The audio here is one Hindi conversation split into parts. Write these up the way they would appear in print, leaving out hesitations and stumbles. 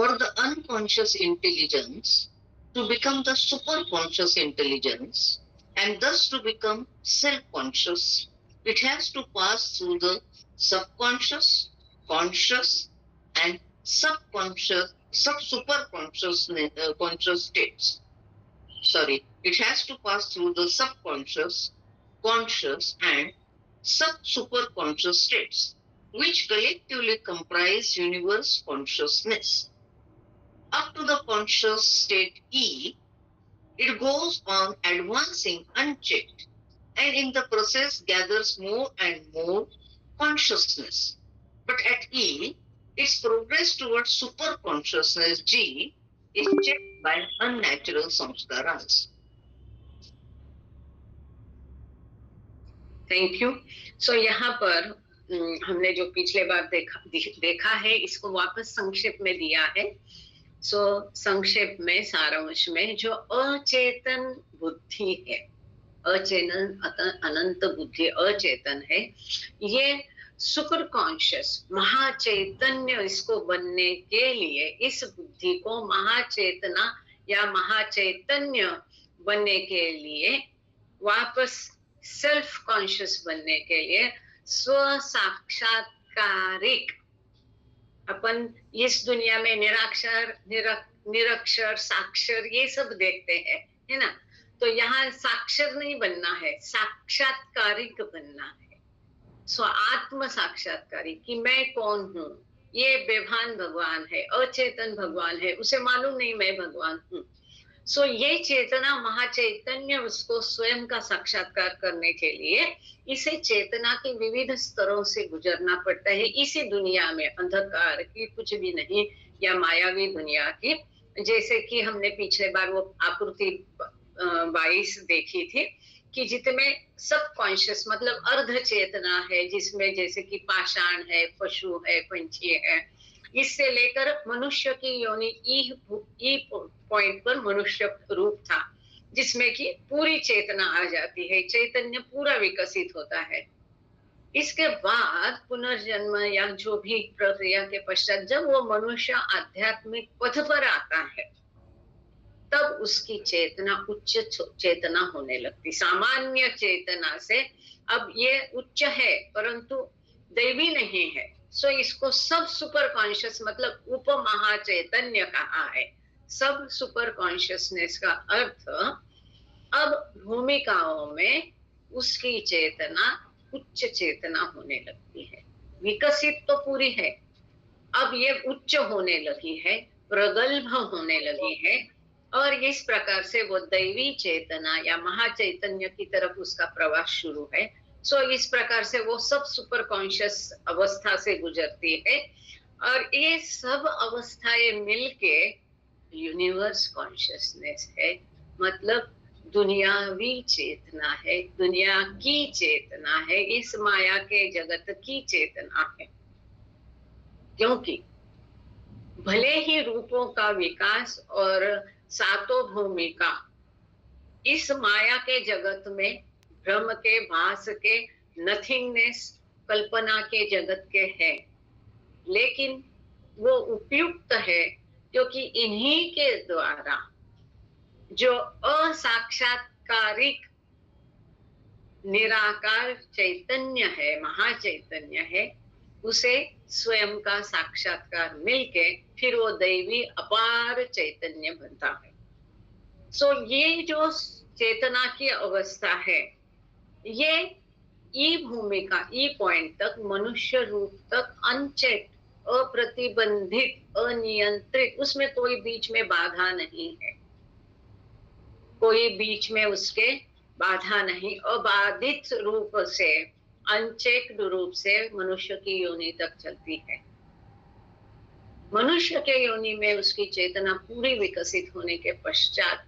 for the unconscious intelligence to become the superconscious intelligence and thus to become self-conscious, it has to pass through the subconscious, conscious, and subconscious, superconscious conscious states. Sorry, it has to pass through the subconscious, conscious, and sub-superconscious states, which collectively comprise universe consciousness. Up to the conscious state E, it goes on advancing unchecked and in the process gathers more and more consciousness. But at E, its progress towards superconsciousness G is checked by unnatural samskaras. Thank you. So यहाँ पर हमने जो पिछले बार देखा है इसको वापस संक्षेप में दिया है। सो संक्षेप में सारांश में जो अचेतन बुद्धि है, अचेतन अनंत बुद्धि अचेतन है, ये सुपर कॉन्शियस महाचैतन्य इसको बनने के लिए इस बुद्धि को महाचेतना या महाचैतन्य बनने के लिए वापस सेल्फ कॉन्शियस बनने के लिए स्व साक्षात्कारिक, अपन इस दुनिया में निराक्षर निरक्षर साक्षर ये सब देखते हैं, है ना? तो यहाँ साक्षर नहीं बनना है, साक्षात्कारिक बनना है। सो आत्म साक्षात्कारी कि मैं कौन हूँ, ये बेभान भगवान है, अचेतन भगवान है, उसे मालूम नहीं मैं भगवान हूँ। सो ये चेतना महाचैतन्य उसको स्वयं का साक्षात्कार करने के लिए इसे चेतना के विविध स्तरों से गुजरना पड़ता है। इसी दुनिया में अंधकार की कुछ भी नहीं या मायावी दुनिया की, जैसे कि हमने पिछले बार वो आकृति 22 देखी थी कि जितने सब कॉन्शियस मतलब अर्ध चेतना है, जिसमें जैसे कि पाषाण है, पशु है, पंछी है, इससे लेकर मनुष्य की योनि ई पॉइंट पर मनुष्य रूप था, जिसमें कि पूरी चेतना आ जाती है, चैतन्य पूरा विकसित होता है। इसके बाद पुनर्जन्म या जो भी प्रक्रिया के पश्चात जब वो मनुष्य आध्यात्मिक पथ पर आता है, तब उसकी चेतना उच्च चेतना होने लगती। सामान्य चेतना से अब ये उच्च है परंतु दैवी नहीं है। सो इसको सब सुपर कॉन्शियस मतलब उप महाचैतन्य कहा है। सब सुपर कॉन्शियसनेस का अर्थ अब भूमिकाओं में उसकी चेतना उच्च चेतना होने लगती है। विकसित तो पूरी है, अब ये उच्च होने लगी है, प्रगल्भ होने लगी है, और इस प्रकार से वो दैवी चेतना या महाचैतन्य की तरफ उसका प्रवास शुरू है। सो इस प्रकार से वो सब सुपर कॉन्शियस अवस्था से गुजरती है, और ये सब अवस्थाएं मिलके यूनिवर्स कॉन्शियसनेस है, मतलब दुनियावी चेतना है, दुनिया की चेतना है, इस माया के जगत की चेतना है। क्योंकि भले ही रूपों का विकास और सातों भूमिका इस माया के जगत में भ्रम के, भास के, नथिंगनेस, कल्पना के जगत के है, लेकिन वो उपयुक्त है क्योंकि इन्हीं के द्वारा जो असाक्षात्कारिक निराकार चैतन्य है, महाचैतन्य है, उसे स्वयं का साक्षात्कार मिलके फिर वो दैवी अपार चैतन्य बनता है। सो ये जो चेतना की अवस्था है, ये ई भूमिका, ई पॉइंट तक, मनुष्य रूप तक अनचेक, अप्रतिबंधित, अनियंत्रित, उसमें कोई बीच में बाधा नहीं है, कोई बीच में उसके बाधा नहीं, अबाधित रूप से, अनचेक्ड रूप से मनुष्य की योनि तक चलती है। मनुष्य के योनि में उसकी चेतना पूरी विकसित होने के पश्चात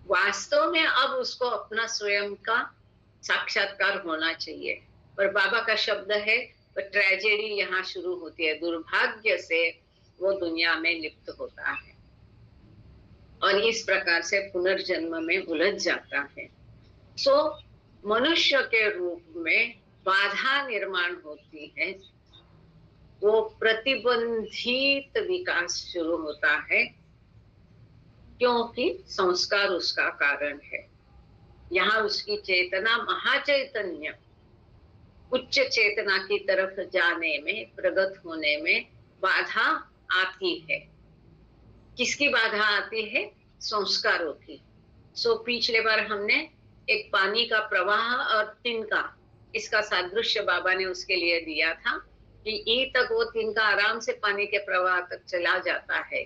वास्तव में अब उसको अपना स्वयं का साक्षात्कार होना चाहिए। पर बाबा का शब्द है, पर ट्रेजेडी यहाँ शुरू होती है, दुर्भाग्य से वो दुनिया में लिप्त होता है और इस प्रकार से पुनर्जन्म में उलझ जाता है। सो मनुष्य के रूप में बाधा निर्माण होती है, वो प्रतिबंधित विकास शुरू होता है, क्योंकि संस्कार उसका कारण है। यहाँ उसकी चेतना महाचैतन्य उच्च चेतना की तरफ जाने में, प्रगत होने में बाधा आती है। किसकी बाधा आती है? संस्कारों की। पिछले बार हमने एक पानी का प्रवाह और तिनका, इसका सादृश्य बाबा ने उसके लिए दिया था कि ई तक वो तिनका आराम से पानी के प्रवाह तक चला जाता है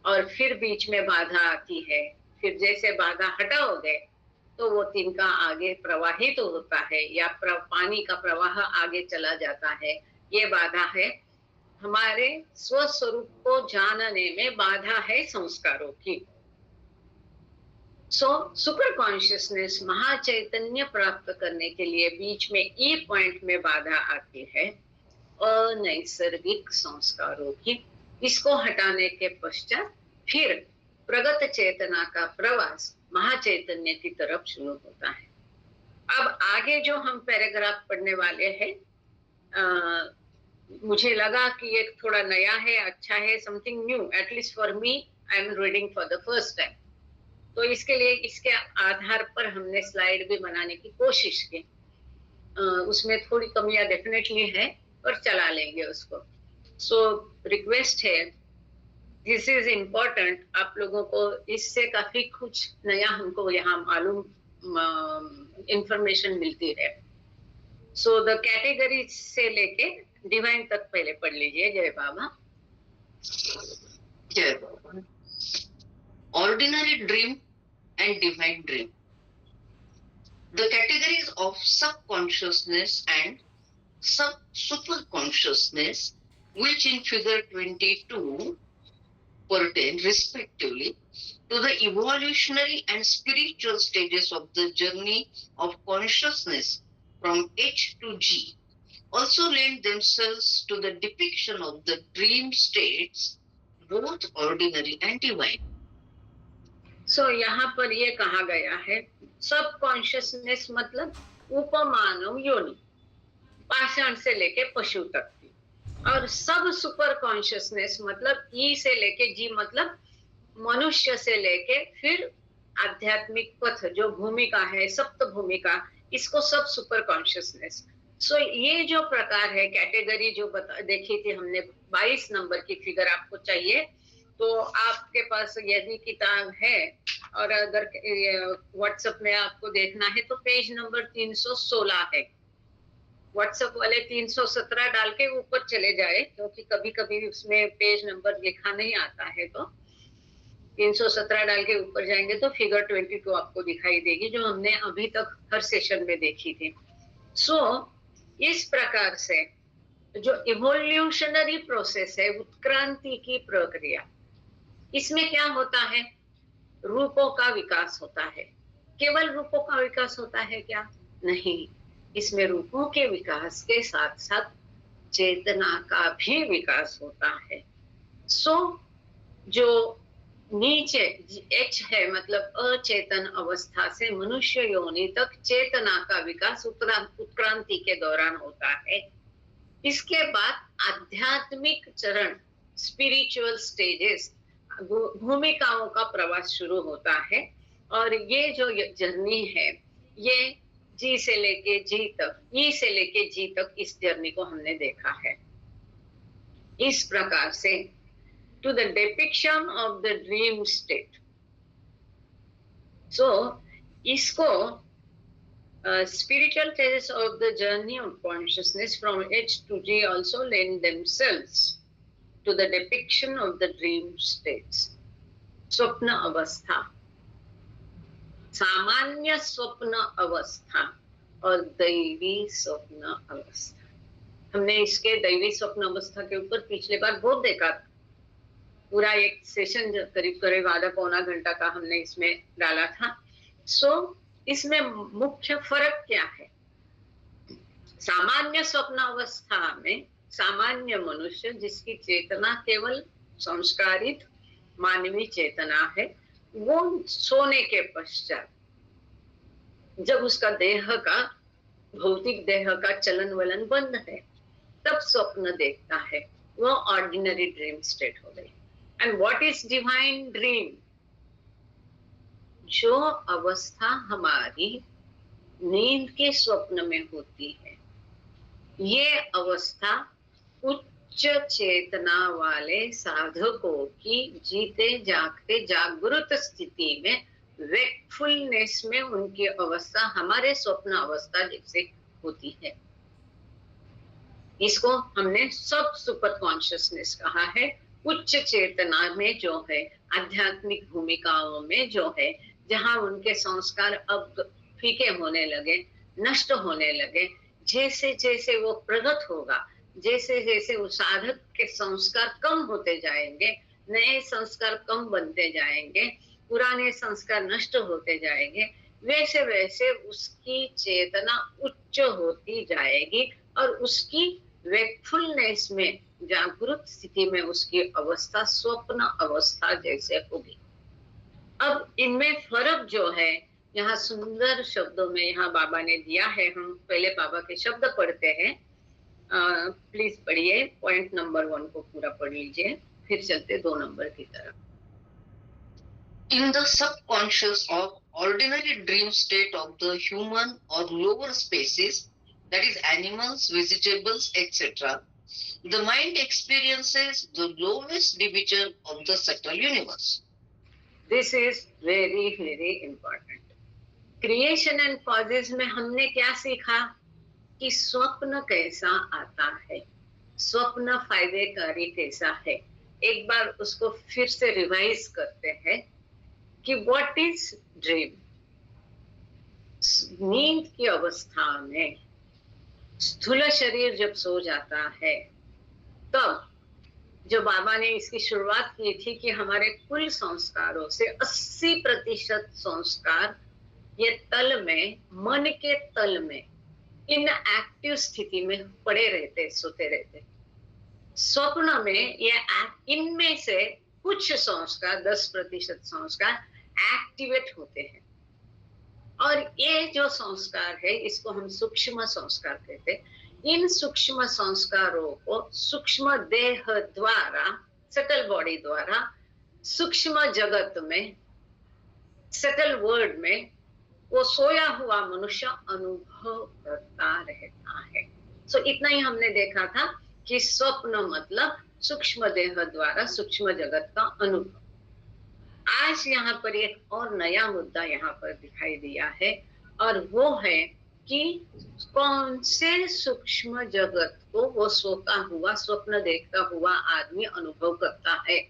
और फिर बीच में बाधा आती है। फिर जैसे बाधा हटाओगे तो वो तिनका आगे प्रवाहित तो होता है या पानी का प्रवाह आगे चला जाता है। ये बाधा है हमारे स्वस्वरूप को जानने में, बाधा है संस्कारों की। सुपर कॉन्शियसनेस महाचैतन्य प्राप्त करने के लिए बीच में ई पॉइंट में बाधा आती है अनैसर्गिक संस्कारों की। इसको हटाने के पश्चात फिर प्रगत चेतना का प्रवास महाचैतन्य की तरफ शुरू होता है। अब आगे जो हम पैराग्राफ पढ़ने वाले हैं, मुझे लगा कि ये थोड़ा नया है, अच्छा है, something new, at least for me, I am reading for the first time. तो इसके लिए इसके आधार पर हमने स्लाइड भी बनाने की कोशिश की। उसमें थोड़ी कमियां डेफिनेटली है, पर चला लेंगे उसको। रिक्वेस्ट है, दिस इज इम्पोर्टेंट, आप लोगों को इससे काफी कुछ नया हमको यहाँ मालूम इंफॉर्मेशन मिलती है। द कैटेगरी से लेके डिवाइन तक पहले पढ़ लीजिए। जय बाबा। जय बाबा। Ordinary dream and divine dream. The categories of subconsciousness and superconsciousness, which in figure 22 pertain respectively to the evolutionary and spiritual stages of the journey of consciousness from H to G, also lend themselves to the depiction of the dream states, both ordinary and divine. यहाँ पर ये कहा गया है, सब कॉन्शियसनेस मतलब उपमानव योनि, पाषाण से लेके पशु तक की, और सब सुपर कॉन्शियसनेस मतलब ई से लेके जी मतलब मनुष्य से लेके फिर आध्यात्मिक पथ जो भूमिका है, सप्त भूमिका, इसको सब सुपर कॉन्शियसनेस। ये जो प्रकार है, कैटेगरी जो देखी थी हमने, 22 नंबर की फिगर आपको चाहिए तो आपके पास यदि किताब है और अगर व्हाट्सएप में आपको देखना है तो पेज नंबर 316 है। व्हाट्सएप वाले 317 डाल के ऊपर चले जाए, क्योंकि कभी कभी उसमें पेज नंबर लिखा नहीं आता है, तो 317 डाल के ऊपर जाएंगे तो फिगर 22 आपको दिखाई देगी, जो हमने अभी तक हर सेशन में देखी थी। इस प्रकार से जो इवोल्यूशनरी प्रोसेस है, उत्क्रांति की प्रक्रिया, इसमें क्या होता है? रूपों का विकास होता है। केवल रूपों का विकास होता है क्या? नहीं, इसमें रूपों के विकास के साथ साथ चेतना का भी विकास होता है। जो नीचे H है मतलब अचेतन अवस्था से मनुष्य योनि तक चेतना का विकास उत्क्रांति के दौरान होता है। इसके बाद आध्यात्मिक चरण, स्पिरिचुअल स्टेजेस, भूमिकाओं का प्रवास शुरू होता है। और ये जो जर्नी है, ये जी से लेके जी तक, ई से लेके जी तक, इस जर्नी को हमने देखा है। इस प्रकार से to the depiction of the dream state. इसको spiritual stages of the journey of consciousness from H to G also lend themselves to the depiction of the dream states. स्वप्न अवस्था, सामान्य स्वप्न अवस्था और दैवी स्वप्न अवस्था। हमने इसके दैवी स्वप्न अवस्था के ऊपर पिछले बार बहुत देखा था। पूरा एक सेशन करीब आधा पौना घंटा का हमने इसमें डाला था। इसमें मुख्य फर्क क्या है? सामान्य स्वप्न अवस्था में सामान्य मनुष्य, जिसकी चेतना केवल संस्कारित मानवीय चेतना है, वो सोने के पश्चात जब उसका देह का, भौतिक देह का चलन वलन बंद है, तब स्वप्न देखता है, वो ऑर्डिनरी ड्रीम स्टेट हो गई। And what is divine dream? जो अवस्था हमारी नींद के स्वप्न में होती है, ये अवस्था उच्च चेतना वाले साधकों की जीते जागते जागृत स्थिति में, वेकफुलनेस में उनकी अवस्था हमारे स्वप्न अवस्था जैसे होती है। इसको हमने सब सुपर कॉन्शियसनेस कहा है। उच्च चेतना में जो है, आध्यात्मिक भूमिकाओं में जो है, जहां उनके संस्कार अब फीके होने लगे, नष्ट होने लगे, जैसे जैसे वो प्रगत होगा, जैसे जैसे उस साधक के संस्कार कम होते जाएंगे, नए संस्कार कम बनते जाएंगे, पुराने संस्कार नष्ट होते जाएंगे, वैसे वैसे उसकी चेतना उच्च होती जाएगी और उसकी वेकफुलनेस में, जागृत स्थिति में उसकी अवस्था स्वप्न अवस्था जैसे होगी। अब इनमें फर्क जो है, यहाँ सुंदर शब्दों में यहाँ बाबा ने दिया है। हम पहले बाबा के शब्द पढ़ते हैं। प्लीज पढ़िए, पॉइंट नंबर 1 को पूरा पढ़ लीजिए, फिर चलते 2 नंबर की तरफ। In the subconscious or ordinary dream state of the human or lower species, that is animals, vegetables, etc., the mind experiences the lowest division of the subtle universe. This is very very important. Creation and causes में हमने क्या सीखा कि स्वप्न कैसा आता है, स्वप्न फायदेकारी कैसा है। एक बार उसको फिर से रिवाइज करते हैं कि व्हाट इज ड्रीम। नींद की अवस्था में स्थूल शरीर जब सो जाता है, तब जो बाबा ने इसकी शुरुआत की थी कि हमारे कुल संस्कारों से 80% संस्कार ये तल में, मन के तल में, इन एक्टिव स्थिति में पड़े रहते, सोते रहते। स्वप्न में ये इनमें से कुछ संस्कार, 10% संस्कार एक्टिवेट होते हैं, और ये जो संस्कार है इसको हम सूक्ष्म संस्कार कहते हैं। इन सूक्ष्म संस्कारों को सूक्ष्म देह द्वारा, सकल बॉडी द्वारा, सूक्ष्म जगत में, सकल वर्ल्ड में वो सोया हुआ मनुष्य अनुभव करता रहता है। सो इतना ही हमने देखा था कि स्वप्न मतलब सूक्ष्म देह द्वारा सूक्ष्म जगत का अनुभव। आज यहाँ पर एक और नया मुद्दा यहाँ पर दिखाई दिया है, और वो है कि कौन से सूक्ष्म जगत को वो सोता हुआ, स्वप्न देखता हुआ आदमी अनुभव करता है।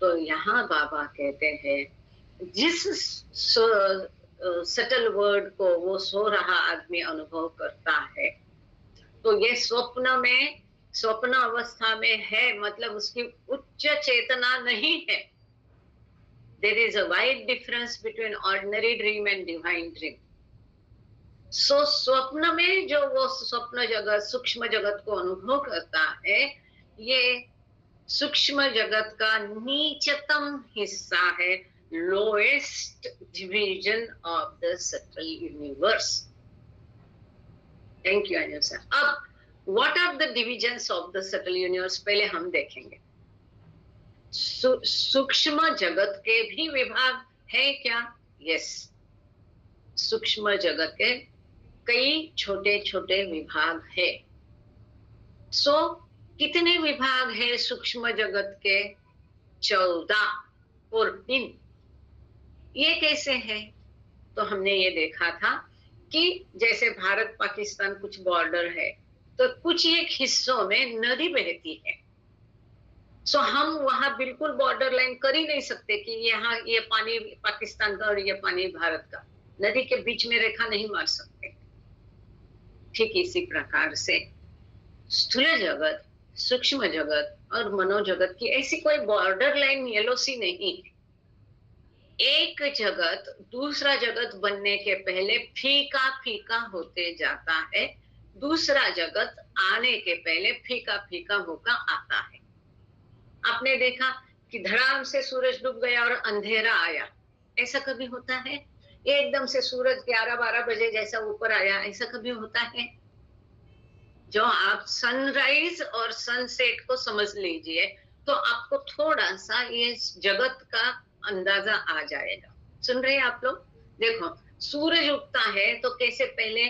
तो यहाँ बाबा कहते हैं जिस सटल वर्ड को वो सो रहा आदमी अनुभव करता है, तो ये स्वप्न में, स्वप्न अवस्था में है, मतलब उसकी उच्च चेतना नहीं है। There is a wide difference between ordinary dream and divine dream. So स्वप्न में जो वो स्वप्न जगत, सूक्ष्म जगत को अनुभव करता है, ये सूक्ष्म जगत का नीचतम हिस्सा है, lowest division of the subtle universe. Thank you, Anu sir. अब what are the divisions of the subtle universe पहले हम देखेंगे। सूक्ष्म जगत के भी विभाग है क्या? यस, सूक्ष्म जगत के कई छोटे छोटे विभाग है। सो कितने विभाग है सूक्ष्म जगत के? 14। ये कैसे है? तो हमने ये देखा था कि जैसे भारत पाकिस्तान कुछ बॉर्डर है, तो कुछ एक हिस्सों में नदी बहती है। सो हम वहां बिल्कुल बॉर्डर लाइन कर ही नहीं सकते कि यहाँ ये पानी पाकिस्तान का और ये पानी भारत का, नदी के बीच में रेखा नहीं मार सकते। ठीक इसी प्रकार से स्थूल जगत, सूक्ष्म जगत और मनोजगत की ऐसी कोई बॉर्डर लाइन येलोसी नहीं है। एक जगत दूसरा जगत बनने के पहले फीका फीका होते जाता है, दूसरा जगत आने के पहले फीका फीका होकर आता है। आपने देखा कि धड़ाम से सूरज डूब गया और अंधेरा आया, ऐसा कभी होता है? एकदम से सूरज 11-12 बजे जैसा ऊपर आया, ऐसा कभी होता है? जो आप सनराइज और सनसेट को समझ लीजिए, तो आपको थोड़ा सा ये जगत का अंदाजा आ जाएगा। सुन रहे हैं आप लोग? देखो, सूरज उगता है तो कैसे पहले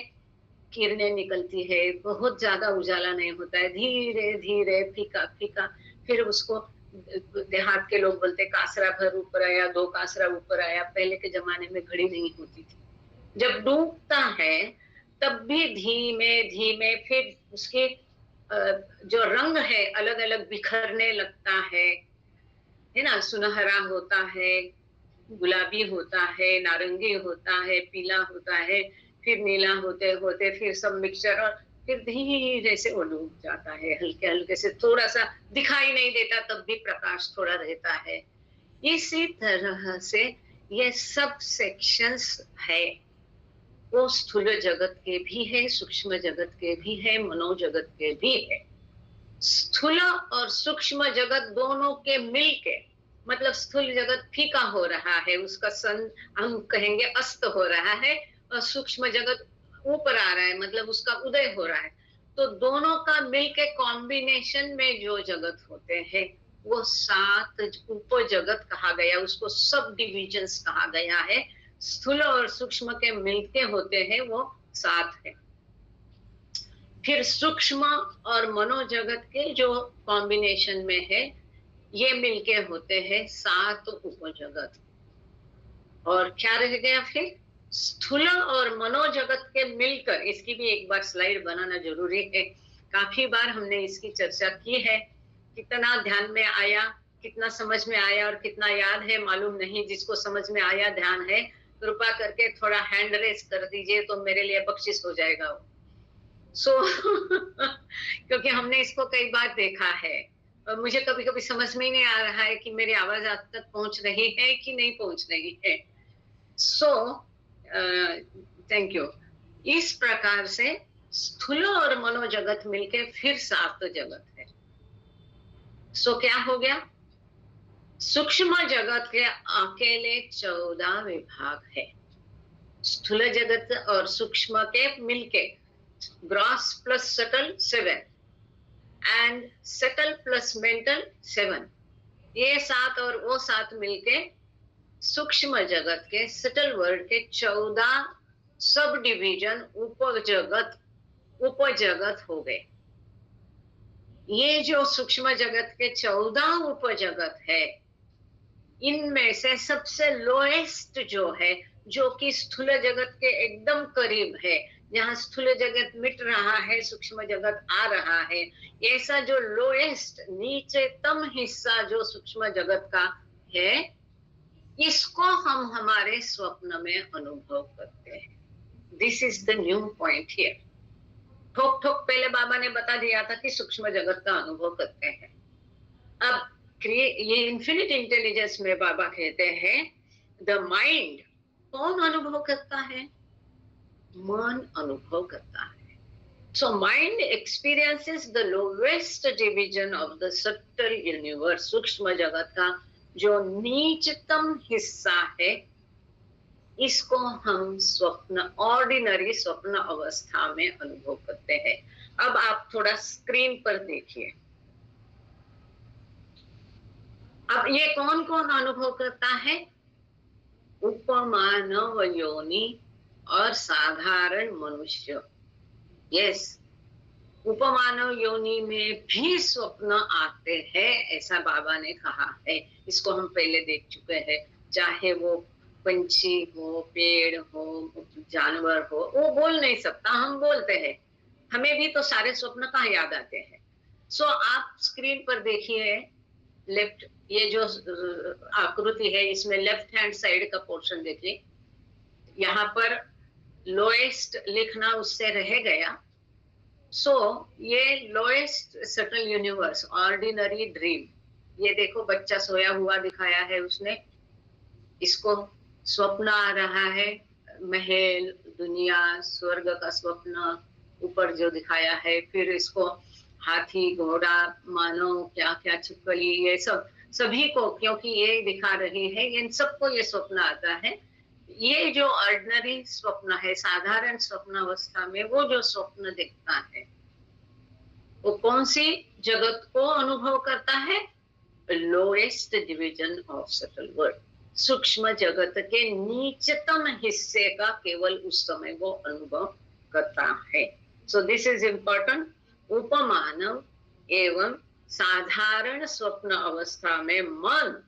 किरणें निकलती है, बहुत ज्यादा उजाला नहीं होता है, धीरे धीरे फीका फीका, फिर उसको देहात के लोग बोलते कासरा भर ऊपर आया, 2 कासरा ऊपर आया। पहले के जमाने में घड़ी नहीं होती थी। जब डूबता है तब भी धीमे धीमे फिर उसके जो रंग है अलग अलग बिखरने लगता है ना, सुनहरा होता है, गुलाबी होता है, नारंगी होता है, पीला होता है, फिर नीला होते होते फिर सब मिक्सचर, और फिर धीरे से वो डूब जाता है, हल्के हल्के से, थोड़ा सा दिखाई नहीं देता तब भी प्रकाश थोड़ा रहता है। इसी तरह से ये सब सेक्शंस है, वो स्थूल जगत के भी है, सूक्ष्म जगत के भी है, मनोजगत के भी है। स्थूल और सूक्ष्म जगत दोनों के मिलके, मतलब स्थूल जगत फीका हो रहा है, उसका सन हम कहेंगे अस्त हो रहा है, और सूक्ष्म जगत ऊपर आ रहा है, मतलब उसका उदय हो रहा है। तो दोनों का मिलके कॉम्बिनेशन में जो जगत होते हैं वो 7 उपजगत कहा गया, उसको सब डिविजन्स कहा गया है। स्थूल और सूक्ष्म के मिलके होते हैं वो 7 है। फिर सूक्ष्म और मनोजगत के जो कॉम्बिनेशन में है, ये मिलके होते हैं 7 उपजगत। और क्या रह गया फिर? स्थूल और मनोजगत के मिलकर, इसकी भी एक बार स्लाइड बनाना जरूरी है। काफी बार हमने इसकी चर्चा की है, कितना ध्यान में आया, कितना समझ में आया और कितना याद है मालूम नहीं। जिसको समझ में आया, ध्यान है, कृपा करके थोड़ा हैंड रेस कर दीजिए तो मेरे लिए बख्शिश हो जाएगा वो। क्योंकि हमने इसको कई बार देखा है और मुझे कभी कभी समझ में ही नहीं आ रहा है कि मेरी आवाज आप तक पहुंच रही है कि नहीं पहुंच रही है। Thank you. इस प्रकार से स्थूल और मनोजगत मिलके फिर 7 जगत है। क्या हो गया? सूक्ष्म जगत के अकेले 14 विभाग है। स्थूल जगत और सूक्ष्म के मिलके gross plus subtle 7 and subtle plus mental 7, ये 7 और वो 7 मिलके सूक्ष्म जगत के, सटल वर्ल्ड के 14 सब डिवीजन उपजगत हो गए। ये जो सूक्ष्म जगत के 14 उपजगत है, इनमें से सबसे लोएस्ट जो है, जो कि स्थूल जगत के एकदम करीब है, जहां स्थूल जगत मिट रहा है, सूक्ष्म जगत आ रहा है, ऐसा जो लोएस्ट नीचेतम हिस्सा जो सूक्ष्म जगत का है, इसको हम हमारे स्वप्न में अनुभव करते हैं। This is the new point here. ठोक ठोक पहले बाबा ने बता दिया था कि सूक्ष्म जगत का अनुभव करते हैं। अब ये इन्फिनिट इंटेलिजेंस में बाबा कहते हैं द माइंड कौन अनुभव करता है? मन अनुभव करता है। So mind experiences the lowest division of the subtle universe, सूक्ष्म जगत का जो नीचतम हिस्सा है, इसको हम स्वप्न, ऑर्डिनरी स्वप्न अवस्था में अनुभव करते हैं। अब आप थोड़ा स्क्रीन पर देखिए। अब ये कौन कौन अनुभव करता है? उपमानव योनि और साधारण मनुष्य। यस, उपमानव योनि में भी स्वप्न आते हैं, ऐसा बाबा ने कहा है। इसको हम पहले देख चुके हैं। चाहे वो पंछी हो, पेड़ हो, जानवर हो, वो बोल नहीं सकता, हम बोलते हैं। हमें भी तो सारे स्वप्न कहाँ याद आते हैं। आप स्क्रीन पर देखिए, लेफ्ट, ये जो आकृति है, इसमें लेफ्ट हैंड साइड का पोर्शन देखिए। यहाँ पर लोएस्ट लिखना उससे रह गया। ये lowest subtle universe, ordinary dream, ये देखो बच्चा सोया हुआ दिखाया है उसने, इसको स्वप्न आ रहा है, महल, दुनिया, स्वर्ग का स्वप्न ऊपर जो दिखाया है। फिर इसको हाथी, घोड़ा, मानव, क्या क्या छिपकली, ये सब सभी को, क्योंकि ये दिखा रही है, इन सबको ये स्वप्न आता है। ये जो ऑर्डिनरी स्वप्न है, साधारण स्वप्न अवस्था में वो जो स्वप्न दिखता है, वो कौन सी जगत को अनुभव करता है? Lowest division of subtle world, सूक्ष्म जगत के नीचतम हिस्से का केवल उस समय वो अनुभव करता है. So this is important. उपमानव एवं साधारण स्वप्न अवस्था में मन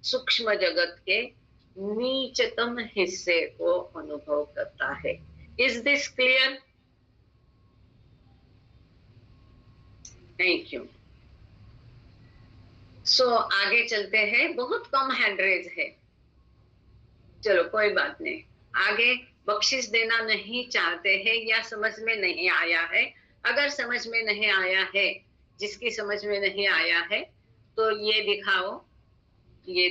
सूक्ष्म जगत के नीचतम हिस्से को अनुभव करता है. Is this clear? Thank you. So आगे चलते हैं. बहुत कम हैंड रेज है. चलो कोई बात नहीं. आगे बख्शिश देना नहीं चाहते हैं या समझ में नहीं आया है. अगर समझ में नहीं आया है, जिसकी समझ में नहीं आया है, तो ये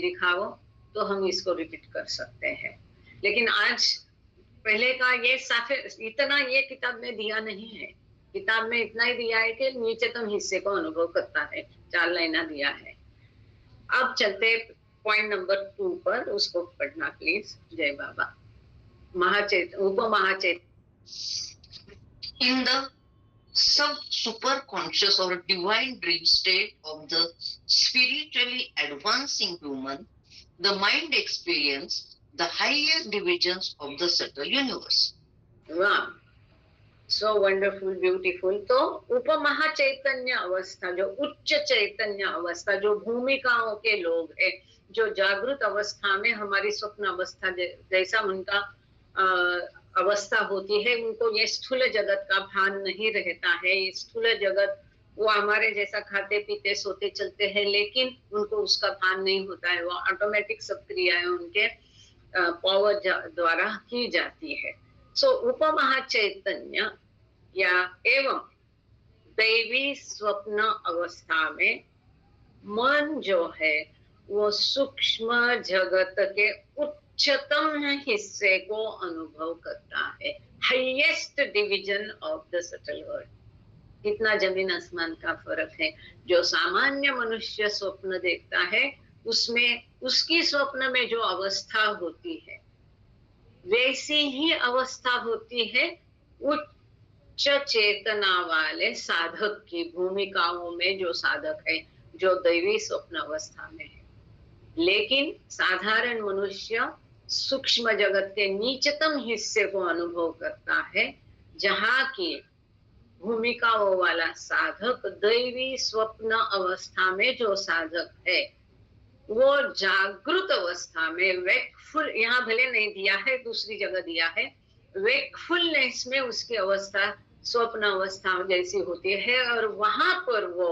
दिखाओ तो हम इसको रिपीट कर सकते हैं. लेकिन आज पहले का ये इतना ये किताब में दिया नहीं है. किताब में इतना ही दिया है कि नीचतम हिस्से को अनुभव करता है. 4 लाइना दिया है. अब चलते पॉइंट नंबर 2 पर. उसको पढ़ना प्लीज. जय बाबा. उपमहाचेत. In the sub-superconscious or divine dream state of the spiritually advancing human, the mind experiences the higher divisions of the subtle universe. वाह, सो वंडरफुल, ब्यूटीफुल. तो उपमहा चैतन्य अवस्था, जो उच्च चैतन्य अवस्था, जो भूमिकाओं के लोग है, जो जागृत अवस्था में हमारी स्वप्न अवस्था जैसा उनका अवस्था होती है, उनको ये स्थूल जगत का भान नहीं रहता है. ये स्थूल जगत वो हमारे जैसा खाते पीते सोते चलते हैं, लेकिन उनको उसका भान नहीं होता है. वो ऑटोमेटिक सब क्रियाएं उनके पावर द्वारा की जाती है. सो उपमहा चैतन्य या एवं दैवी स्वप्न अवस्था में मन जो है वो सूक्ष्म जगत के उच्चतम हिस्से को अनुभव करता है. Highest division of the subtle world. कितना जमीन आसमान का फर्क है. जो सामान्य मनुष्य स्वप्न देखता है, उसमें उसकी स्वप्न में जो अवस्था होती है वैसी ही अवस्था होती है उच्च चेतना वाले साधक की. भूमिकाओं में जो साधक है, जो दैवी स्वप्न अवस्था में है. लेकिन साधारण मनुष्य सूक्ष्म जगत के नीचतम हिस्से को अनुभव करता है, जहां की भूमिकाओं वाला साधक दैवी स्वप्न अवस्था में जो साधक है वो जागृत अवस्था में वेकफुल, यहाँ भले नहीं दिया है, दूसरी जगह दिया है, वेकफुलनेस में उसकी अवस्था स्वप्न अवस्था जैसी होती है. और वहां पर वो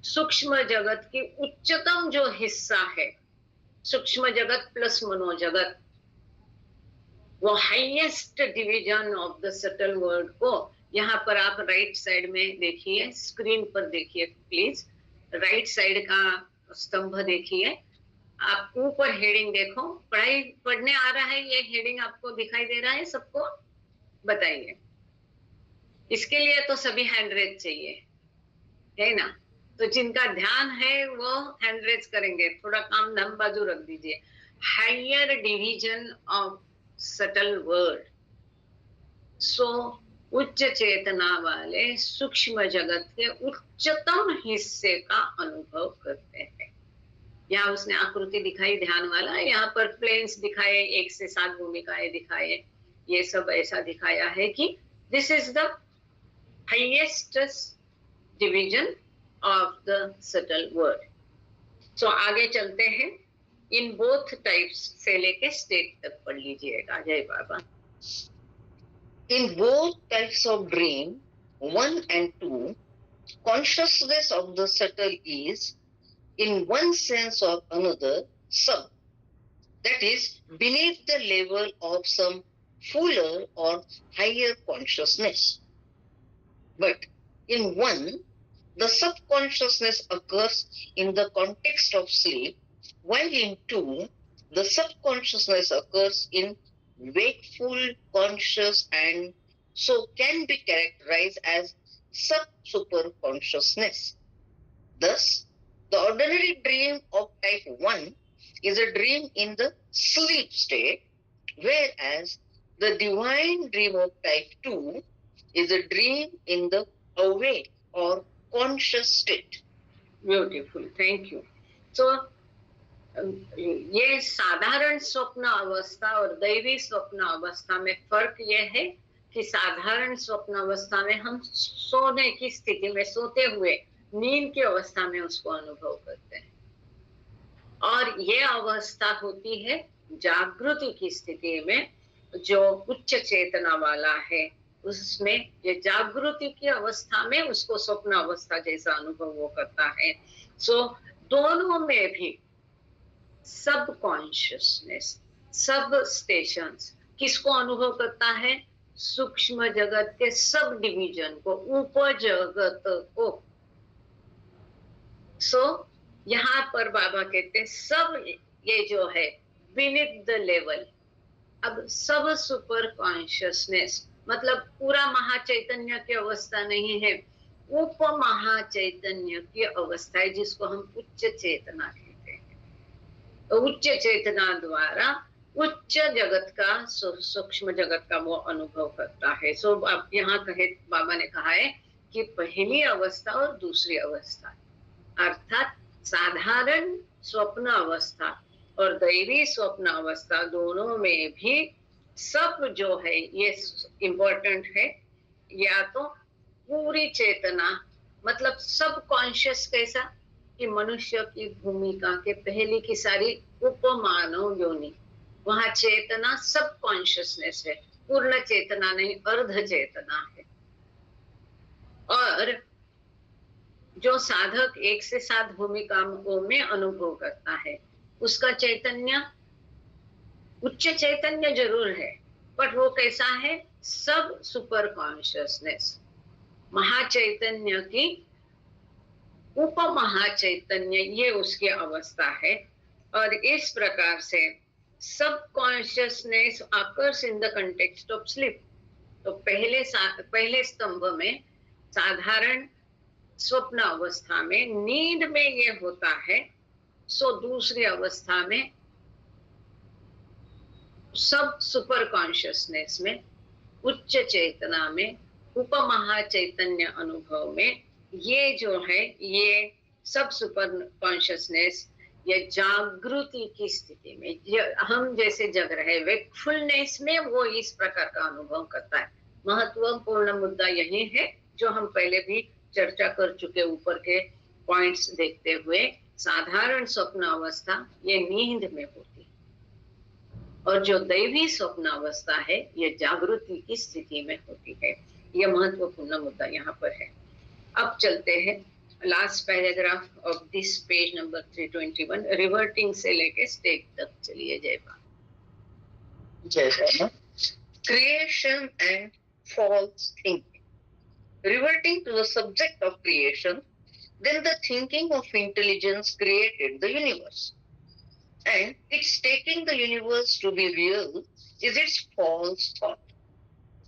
सूक्ष्म जगत की उच्चतम जो हिस्सा है, सूक्ष्म जगत प्लस मनोजगत, वो highest division of the subtle world को, यहाँ पर आप राइट साइड में देखिए, स्क्रीन पर देखिए प्लीज. राइट साइड का स्तंभ देखिए. आप ऊपर हेडिंग देखो. पढ़ाई पढ़ने आ रहा है? ये हेडिंग आपको दिखाई दे रहा है? सबको बताइए. इसके लिए तो सभी हैंड रेज चाहिए है ना. तो जिनका ध्यान है वो हैंड रेज करेंगे. थोड़ा काम धाम बाजू रख दीजिए. Higher division of subtle world. So उच्च चेतना वाले सूक्ष्म जगत के उच्चतम हिस्से का अनुभव करते हैं. यहाँ उसने आकृति दिखाई ध्यान वाला, यहाँ पर प्लेन्स दिखाए, 1 से 7 भूमिकाएं दिखाए. ये सब ऐसा दिखाया है कि this is the highest division of the subtle world. So आगे चलते हैं. इन बोथ टाइप्स से लेके स्टेट तक पढ़ लीजिएगा. जय बाबा. In both types of dream, 1 and 2, consciousness of the subtle is, in one sense or another, sub, that is, beneath the level of some fuller or higher consciousness. But in one, the subconsciousness occurs in the context of sleep, while in 2, the subconsciousness occurs in wakeful, conscious, and so can be characterized as sub-super consciousness. Thus, the ordinary dream of type 1 is a dream in the sleep state, whereas the divine dream of type 2 is a dream in the awake or conscious state. Beautiful, thank you. तो ये साधारण स्वप्न अवस्था और दैवी स्वप्न अवस्था में फर्क ये है कि साधारण स्वप्न अवस्था में हम सोने की स्थिति में, सोते हुए नींद की अवस्था में उसको अनुभव करते हैं, और ये अवस्था होती है जागृति की स्थिति में, जो उच्च चेतना वाला है उसमें, ये जागृति की अवस्था में उसको स्वप्न अवस्था जैसा अनुभव वो करता है। सो दोनों में भी सब कॉन्शियसनेस, सब स्टेशंस किसको अनुभव करता है? सूक्ष्म जगत के सब डिवीजन को, ऊपर जगत को। सो यहाँ पर बाबा कहते हैं सब ये जो है बीनीथ द लेवल, अब सब सुपर कॉन्शियसनेस, मतलब पूरा महाचैतन्य की अवस्था नहीं है, उप महाचैतन्य की अवस्था है, जिसको हम उच्च चेतना कहते हैं। तो उच्च चेतना द्वारा उच्च जगत का, सूक्ष्म जगत का वो अनुभव करता है। सो अब यहाँ कहे, बाबा ने कहा है कि पहली अवस्था और दूसरी अवस्था, अर्थात साधारण स्वप्न अवस्था और दैवी स्वप्न अवस्था, दोनों में भी सब जो है ये इम्पोर्टेंट है। या तो पूरी चेतना, मतलब सब कॉन्शियस, कैसा कि मनुष्य की भूमिका के पहले की सारी उपमानव योनि, वहां चेतना सब कॉन्शियसनेस है, पूर्ण चेतना नहीं, अर्ध चेतना है। और जो साधक 1 से 7 भूमिकाओं में अनुभव करता है, उसका चैतन्य उच्च चैतन्य जरूर है, पर वो कैसा है? सब सुपर कॉन्शियसनेस, महाचैतन्य की उप महाचैतन्य, ये उसकी अवस्था है। और इस प्रकार से सब consciousness occurs in the context of sleep। तो पहले स्तंभ में साधारण स्वप्न अवस्था में, नींद में ये होता है। सो दूसरी अवस्था में सब सुपर कॉन्शियसनेस में, उच्च चेतना में, उप महाचैतन्य अनुभव में, ये जो है ये सब सुपर कॉन्शियसनेस, ये जागृति की स्थिति में हम जैसे जग रहे वेकफुलनेस में वो इस प्रकार का अनुभव करता है। महत्वपूर्ण मुद्दा यही है जो हम पहले भी चर्चा कर चुके, ऊपर के पॉइंट्स देखते हुए। साधारण स्वप्न अवस्था ये नींद में होती है, और जो दैवी स्वप्न अवस्था है ये जागृति की स्थिति में होती है। यह महत्वपूर्ण मुद्दा यहाँ पर है। अब चलते हैं last paragraph of this page number 321, reverting से लेके स्टेट तक चलिए। जय बाबा। जय Baba. Creation and false thinking. Reverting to the subject of creation, then the thinking of intelligence created the universe, and its taking the universe to be real is its false thought.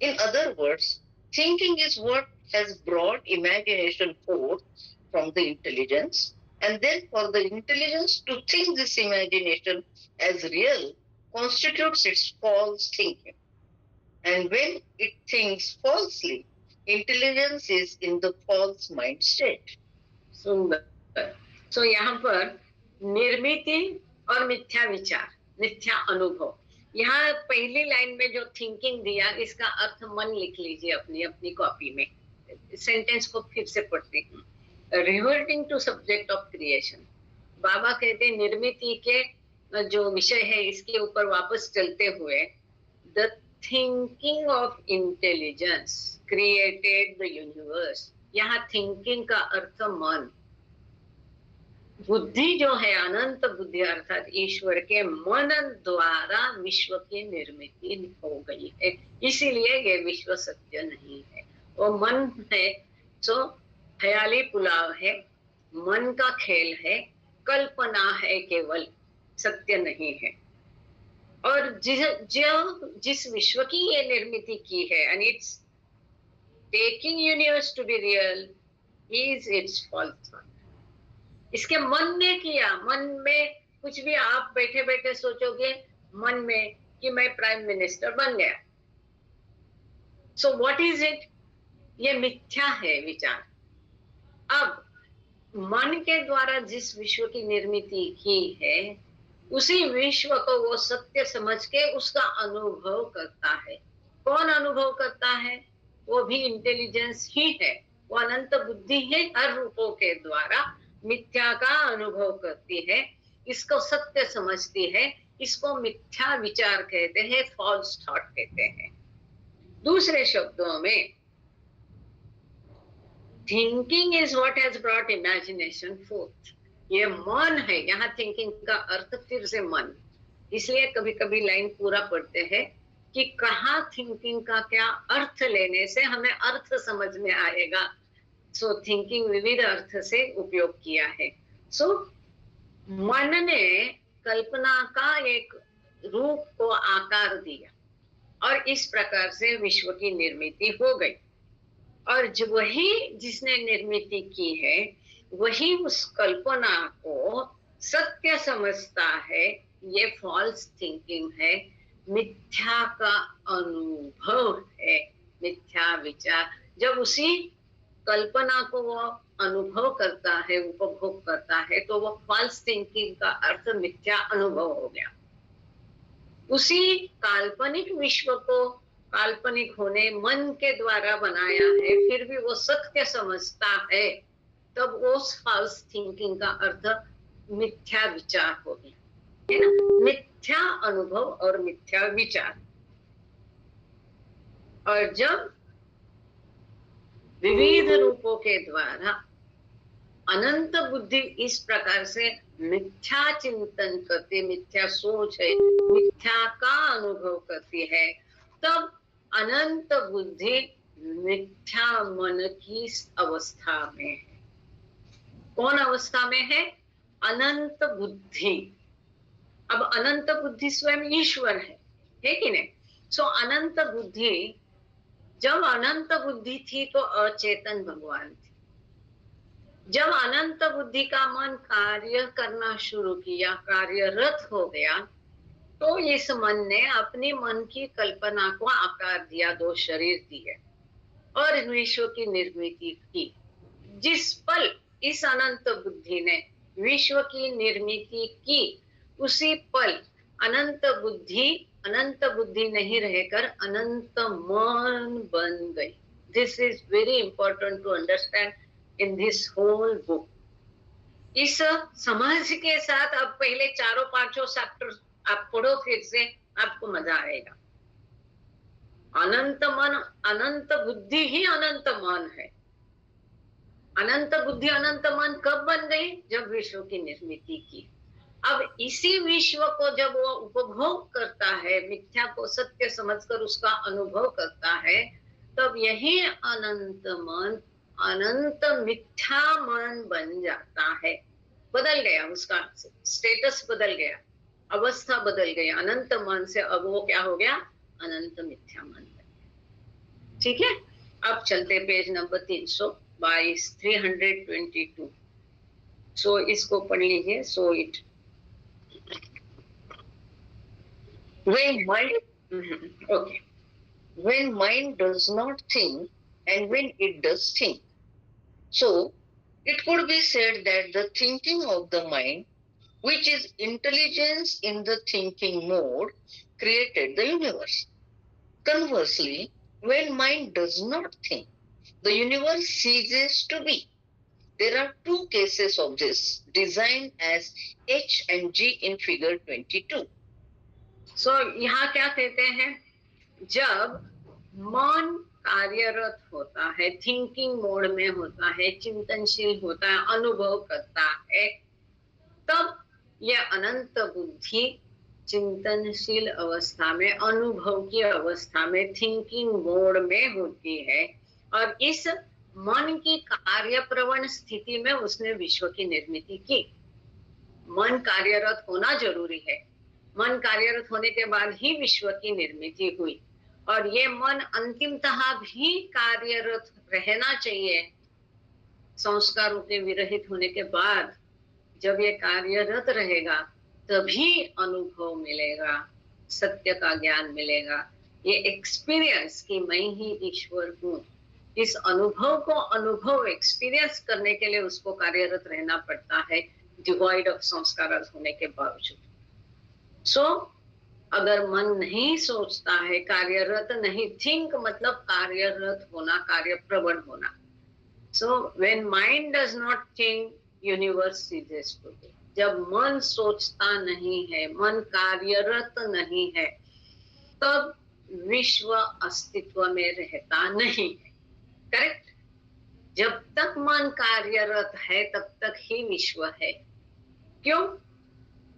In other words, thinking is what has brought imagination forth from the intelligence, and then for the intelligence to think this imagination as real constitutes its false thinking. And when it thinks falsely, intelligence is in the false mind state. सुंदर। सो यहाँ पर निर्मिति और मिथ्या विचार, मिथ्या अनुभव, यहाँ पहली लाइन में जो थिंकिंग दिया, इसका अर्थ मन लिख लीजिए अपनी अपनी कॉपी में। सेंटेंस को फिर से पढ़ती हूँ। Reverting to subject of creation, Baba कहते हैं निर्मिति के जो विषय है इसके ऊपर वापस चलते हुए, the thinking of intelligence created the universe. यहाँ थिंकिंग का अर्थ मन, बुद्धि जो है अनंत बुद्धि अर्थात ईश्वर के मन द्वारा विश्व की निर्मिति हो गई है, इसीलिए ये विश्व सत्य नहीं है। वो मन है तो ख्याली पुलाव है, मन का खेल है, कल्पना है, केवल सत्य नहीं है। और जिस विश्व की ये निर्मिति की है, and it's taking universe to be real is it's false thought. इसके मन ने किया, मन में कुछ भी आप बैठे बैठे सोचोगे मन में कि मैं प्राइम मिनिस्टर बन गया। So what is it? ये मिथ्या है विचार। अब मन के द्वारा जिस विश्व की निर्मित की है उसी विश्व को वो सत्य समझ के उसका अनुभव करता है। कौन अनुभव करता है? वो भी इंटेलिजेंस ही है, वो अनंत बुद्धि है, हर रूपों के द्वारा मिथ्या का अनुभव करती है, इसको सत्य समझती है, इसको मिथ्या विचार कहते हैं, फॉल्स थॉट कहते हैं। दूसरे शब्दों में thinking is what has brought imagination fourth. ये मन है, यहाँ थिंकिंग का अर्थ फिर से मन, इसलिए कभी कभी लाइन पूरा पढ़ते हैं कि कहाँ थिंकिंग का क्या अर्थ लेने से हमें अर्थ समझ में आएगा। सो थिंकिंग विविध अर्थ से उपयोग किया है। सो मन ने कल्पना का एक रूप को आकार दिया और इस प्रकार से विश्व की निर्मिति हो गई। और जो वही जिसने निर्मित की है वही उस कल्पना को सत्य समझता है। ये फॉल्स थिंकिंग है, मिथ्या का अनुभव है, मिथ्या विचार। जब उसी कल्पना को वो अनुभव करता है, उपभोग करता है, तो वो फॉल्स थिंकिंग का अर्थ मिथ्या अनुभव हो गया। उसी काल्पनिक विश्व को काल्पनिक होने मन के द्वारा बनाया है, फिर भी वो सत्य समझता है, तब उस फॉल्स थिंकिंग का अर्थ मिथ्या विचार हो गया, है ना? मिथ्या अनुभव और मिथ्या विचार। और जब विविध रूपों के द्वारा अनंत बुद्धि इस प्रकार से मिथ्या चिंतन करती, मिथ्या सोच है, मिथ्या का अनुभव करती है, तब अनंत बुद्धि मिथ्या मन की अवस्था में है। कौन अवस्था में है? अनंत बुद्धि। अब अनंत बुद्धि स्वयं ईश्वर है कि नहीं? सो अनंत बुद्धि, जब अनंत बुद्धि थी तो अचेतन भगवान थे। जब अनंत बुद्धि का मन कार्य करना शुरू किया, कार्यरत हो गया, तो इस मन ने अपनी मन की कल्पना को आकार दिया, दो शरीर दिए और विश्व की निर्मित की। जिस पल इस अनंत बुद्धि ने विश्व की निर्मित की, उसी पल अनंत बुद्धि नहीं रहकर अनंत मन बन गई। This is very important to understand in this whole book. इस समझ के साथ अब पहले चारों पांचों चैप्टर आप पढ़ो, फिर से आपको मजा आएगा। अनंत मन, अनंत बुद्धि ही अनंत मन है। अनंत बुद्धि अनंत मन कब बन गई? जब विश्व की निर्मित की। अब इसी विश्व को जब वो उपभोग करता है, मिथ्या को सत्य समझकर उसका अनुभव करता है, तब यही अनंत मन अनंत मिथ्या मन बन जाता है। बदल गया, उसका स्टेटस बदल गया, अवस्था बदल गई। अनंत मन से अब वो क्या हो गया? अनंत मिथ्या मन बन गया। ठीक है, अब चलते पेज नंबर 322, 322। सो इसको पढ़ लीजिए। So it When mind, okay, when mind does not think and when it does think. So, it could be said that the thinking of the mind, which is intelligence in the thinking mode, created the universe. Conversely, when mind does not think, the universe ceases to be. There are two cases of this, designed as H and G in figure 22. सो यहाँ क्या कहते हैं? जब मन कार्यरत होता है, थिंकिंग मोड में होता है, चिंतनशील होता है, अनुभव करता है, तब यह अनंत बुद्धि चिंतनशील अवस्था में, अनुभव की अवस्था में, थिंकिंग मोड में होती है। और इस मन की कार्यप्रवण स्थिति में उसने विश्व की निर्मित की। मन कार्यरत होना जरूरी है, मन कार्यरत होने के बाद ही विश्व की निर्मित हुई। और ये मन अंतिमतः भी कार्यरत रहना चाहिए। संस्कारों के विरहित होने के बाद जब ये कार्यरत रहेगा तभी अनुभव मिलेगा, सत्य का ज्ञान मिलेगा, ये एक्सपीरियंस कि मैं ही ईश्वर हूँ, इस अनुभव को अनुभव एक्सपीरियंस करने के लिए उसको कार्यरत रहना पड़ता है, डिवॉइड ऑफ संस्कार होने के बावजूद। सो अगर मन नहीं सोचता है, कार्यरत नहीं, थिंक मतलब कार्यरत होना, कार्य प्रवण होना। So when mind does not think, universe ceases to be. जब मन सोचता नहीं है, मन कार्यरत नहीं है, तब विश्व अस्तित्व में रहता नहीं है। करेक्ट? जब तक मन कार्यरत है तब तक ही विश्व है। क्यों?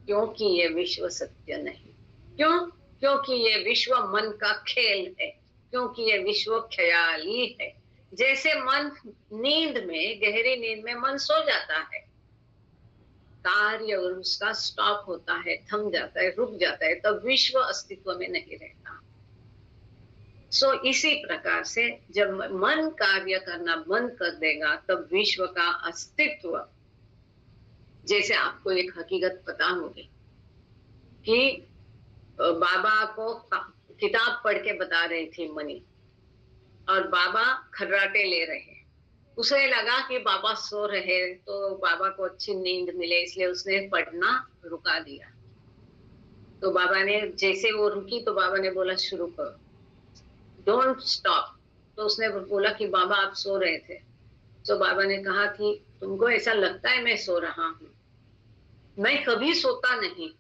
क्योंकि ये विश्व सत्य नहीं। क्यों? क्योंकि ये विश्व मन का खेल है, क्योंकि ये विश्व ख्याली है। जैसे मन नींद में, गहरी नींद में मन सो जाता है, कार्य और उसका स्टॉप होता है, थम जाता है, रुक जाता है, तब विश्व अस्तित्व में नहीं रहता। सो इसी प्रकार से जब मन कार्य करना बंद कर देगा तब विश्व का अस्तित्व, जैसे आपको एक हकीकत पता होगी कि बाबा को किताब पढ़ के बता रही थी मनी, और बाबा खर्राटे ले रहे। उसे लगा कि बाबा सो रहे तो बाबा को अच्छी नींद मिले, इसलिए उसने पढ़ना रुका दिया। तो बाबा ने, जैसे वो रुकी तो बाबा ने बोला शुरू करो, डोंट स्टॉप। तो उसने बोला कि बाबा आप सो रहे थे। तो बाबा ने कहा कि तुमको ऐसा लगता है मैं सो रहा हूं, मैं कभी सोता नहीं।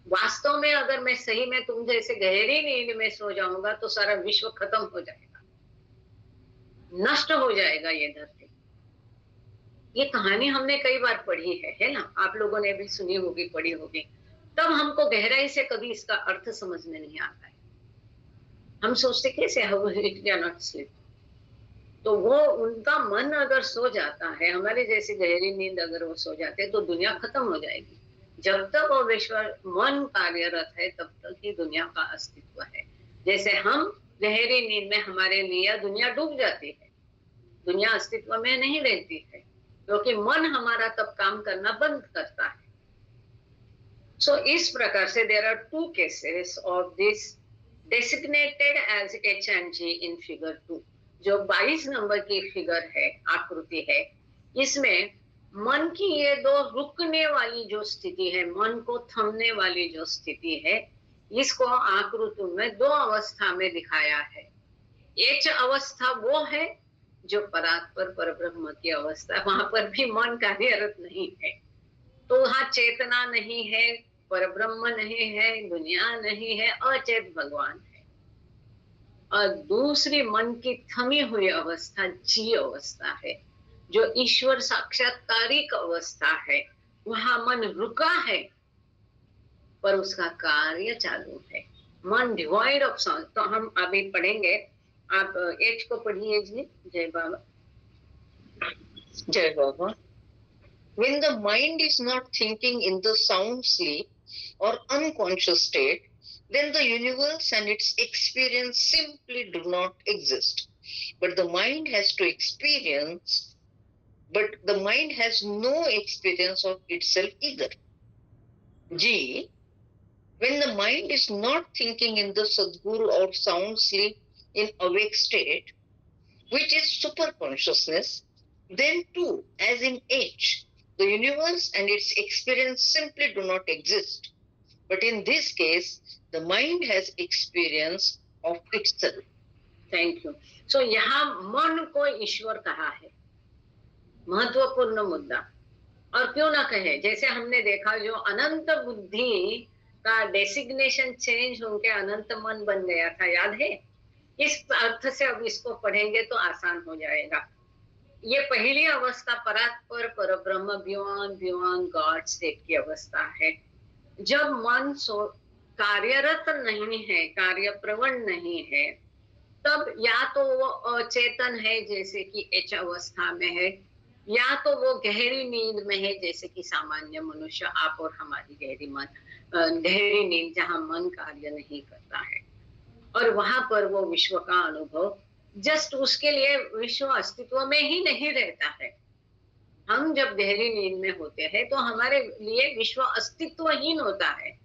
वास्तव में अगर मैं सही में तुम जैसे गहरी नींद में सो जाऊंगा तो सारा विश्व खत्म हो जाएगा, नष्ट हो जाएगा ये धरती। ये कहानी हमने कई बार पढ़ी है ना? आप लोगों ने भी सुनी होगी, पढ़ी होगी। तब हमको गहराई से कभी इसका अर्थ समझ में नहीं आता है। हम सोचते कैसे इट कैन नॉट स्लीप। तो वो उनका मन अगर सो जाता है, हमारे जैसी गहरी नींद अगर वो सो जाते हैं तो दुनिया खत्म हो जाएगी। जब तक वो विश्व मन कार्यरत है तब तक ही दुनिया का अस्तित्व है। जैसे हम गहरी नींद में, हमारे लिए दुनिया डूब जाती है, दुनिया अस्तित्व में नहीं रहती है, क्योंकि मन हमारा तब काम करना बंद करता है। सो इस प्रकार से there are two cases of this designated as H and G in figure 2। जो 22 नंबर की फिगर है, आकृति है, इसमें मन की ये दो रुकने वाली जो स्थिति है, मन को थमने वाली जो स्थिति है, इसको आकृति में दो अवस्था में दिखाया है। एच अवस्था वो है जो परात्पर परब्रह्म की अवस्था, वहां पर भी मन कार्यरत नहीं है। तो वहां चेतना नहीं है, परब्रह्म नहीं है, दुनिया नहीं है, अचेत भगवान है। और दूसरी मन की थमी हुई अवस्था जी अवस्था है, जो ईश्वर साक्षात्कारिक अवस्था है। वहां मन रुका है पर उसका कार्य चालू है, मन डिवाइड ऑफ साउंड। तो हम अभी पढ़ेंगे, आप एच को पढ़िए जी। जय बाबा। Jai Baba. When the mind is not thinking in the sound sleep or unconscious state, then the universe and its experience simply do not exist. But the mind has to experience, but the mind has no experience of itself either. G. When the mind is not thinking in the Sadguru or sound sleep in awake state, which is superconsciousness, then too, as in H, the universe and its experience simply do not exist. But in this case, the mind has experience of itself. Thank you. So यहाँ मन को ईश्वर कहा है, महत्वपूर्ण मुद्दा। और क्यों ना कहे, जैसे हमने देखा जो अनंत बुद्धि का डेसिग्नेशन चेंज होकर अनंत मन बन गया था, याद है? इस अर्थ से अब इसको पढ़ेंगे तो आसान हो जाएगा। ये पहली अवस्था परात्पर परब्रह्म बियॉन्ड गॉड स्टेट की अवस्था है। जब मन कार्यरत नहीं है, कार्य प्रवण नहीं है, तब या तो वो अचेतन है जैसे कि एच अवस्था में है, या तो वो गहरी नींद में है जैसे कि सामान्य मनुष्य, आप और हमारी गहरी नींद जहां मन कार्य नहीं करता है। और वहां पर वो विश्व का अनुभव, जस्ट उसके लिए विश्व अस्तित्व में ही नहीं रहता है। हम जब गहरी नींद में होते हैं तो हमारे लिए विश्व अस्तित्वहीन होता है,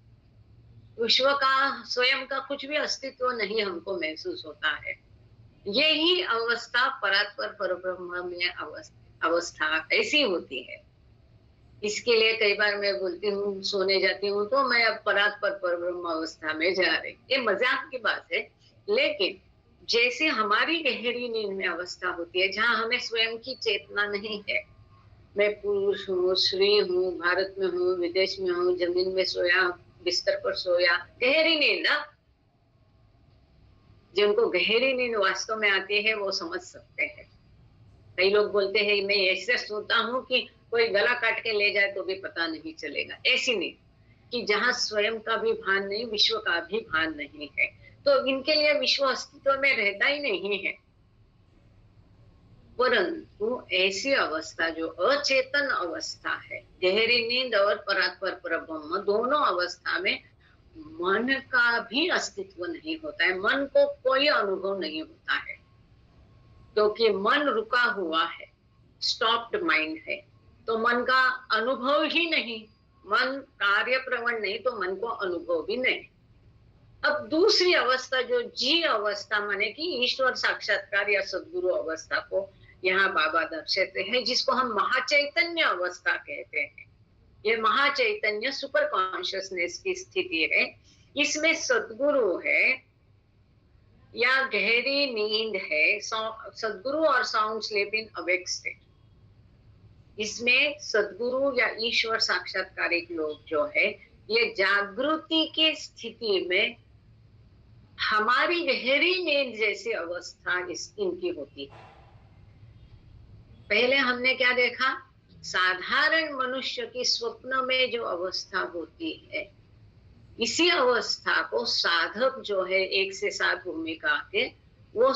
विश्व का स्वयं का कुछ भी अस्तित्व नहीं हमको महसूस होता है। यही अवस्था परात्पर परब्रह्म में अवस्था ऐसी होती है। इसके लिए कई बार मैं बोलती हूँ, सोने जाती हूँ तो मैं अब परात्पर परब्रह्म अवस्था में जा रही। ये मजाक की बात है, लेकिन जैसे हमारी गहरी नींद में अवस्था होती है जहाँ हमें स्वयं की चेतना नहीं है, मैं पुरुष हूँ, स्त्री हूँ, भारत में हूँ, विदेश में हूँ, जमीन में सोया, बिस्तर पर सोया, गहरी नींद ना। जिनको गहरी नींद वास्तव में आती है वो समझ सकते हैं। कई लोग बोलते हैं मैं ऐसे सोता हूँ कि कोई गला काट के ले जाए तो भी पता नहीं चलेगा। ऐसी नींद कि जहाँ स्वयं का भी भान नहीं, विश्व का भी भान नहीं है, तो इनके लिए विश्व अस्तित्व में रहता ही नहीं है। परंतु ऐसी अवस्था जो अचेतन अवस्था है, गहरी नींद और परात्पर परब्रह्म दोनों अवस्था में मन का भी अस्तित्व नहीं होता है, मन को कोई अनुभव नहीं होता है, क्योंकि मन रुका हुआ है, स्टॉप्ड माइंड है, तो मन का अनुभव ही नहीं, मन कार्य प्रवण नहीं तो मन को अनुभव भी नहीं। अब दूसरी अवस्था जो जी अवस्था माने कि ईश्वर साक्षात्कार या सद्गुरु अवस्था को यहाँ बाबा दर्शाते हैं, जिसको हम महाचैतन्य अवस्था कहते हैं। ये महाचैतन्य सुपर कॉन्शियसनेस की स्थिति है। इसमें सद्गुरु है या गहरी नींद है, सद्गुरु और sound sleep in awake state. इसमें सद्गुरु या ईश्वर साक्षात्कारिक लोग जो है, ये जागृति की स्थिति में हमारी गहरी नींद जैसी अवस्था इनकी होती है। पहले हमने क्या देखा, साधारण मनुष्य की स्वप्न में जो अवस्था होती है, इसी अवस्था को साधक जो है 1 से 7 भूमिका के वो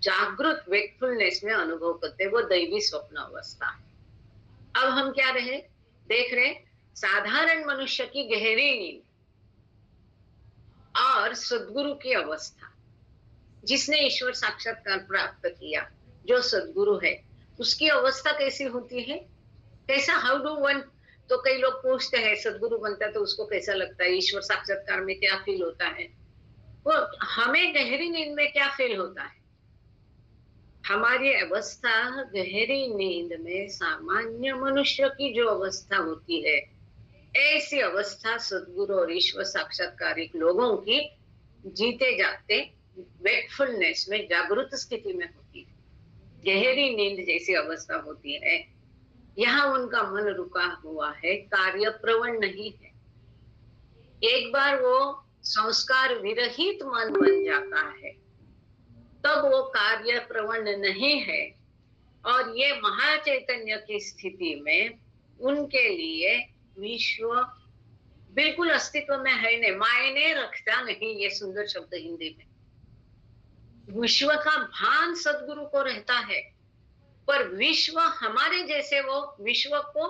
जागृत वेकफुलनेस में अनुभव करते, वो दैवी स्वप्न अवस्था है। अब हम क्या देख रहे, साधारण मनुष्य की गहरी नींद और सद्गुरु की अवस्था, जिसने ईश्वर साक्षात्कार प्राप्त किया, जो सद्गुरु है, उसकी अवस्था कैसी होती है, कैसा, हाउ डू वन। तो कई लोग पूछते हैं सद्गुरु बनता है तो उसको कैसा लगता है, ईश्वर साक्षात्कार में क्या फील होता है, वो हमें गहरी नींद में क्या फील होता है। हमारी अवस्था गहरी नींद में सामान्य मनुष्य की जो अवस्था होती है, ऐसी अवस्था सद्गुरु और ईश्वर साक्षात्कारिक लोगों की जीते जाते वेकफुलनेस में, जागृत स्थिति में होती है, गहरी नींद जैसी अवस्था होती है। यहाँ उनका मन रुका हुआ है, कार्य प्रवण नहीं है। एक बार वो संस्कार विरहित मन बन जाता है, तब वो कार्य प्रवण नहीं है, और ये महाचैतन्य की स्थिति में उनके लिए विश्व बिल्कुल अस्तित्व में है नहीं, मायने रखता नहीं। ये सुंदर शब्द हिंदी में, विश्व का भान सद्गुरु को रहता है, पर विश्व हमारे जैसे वो विश्व को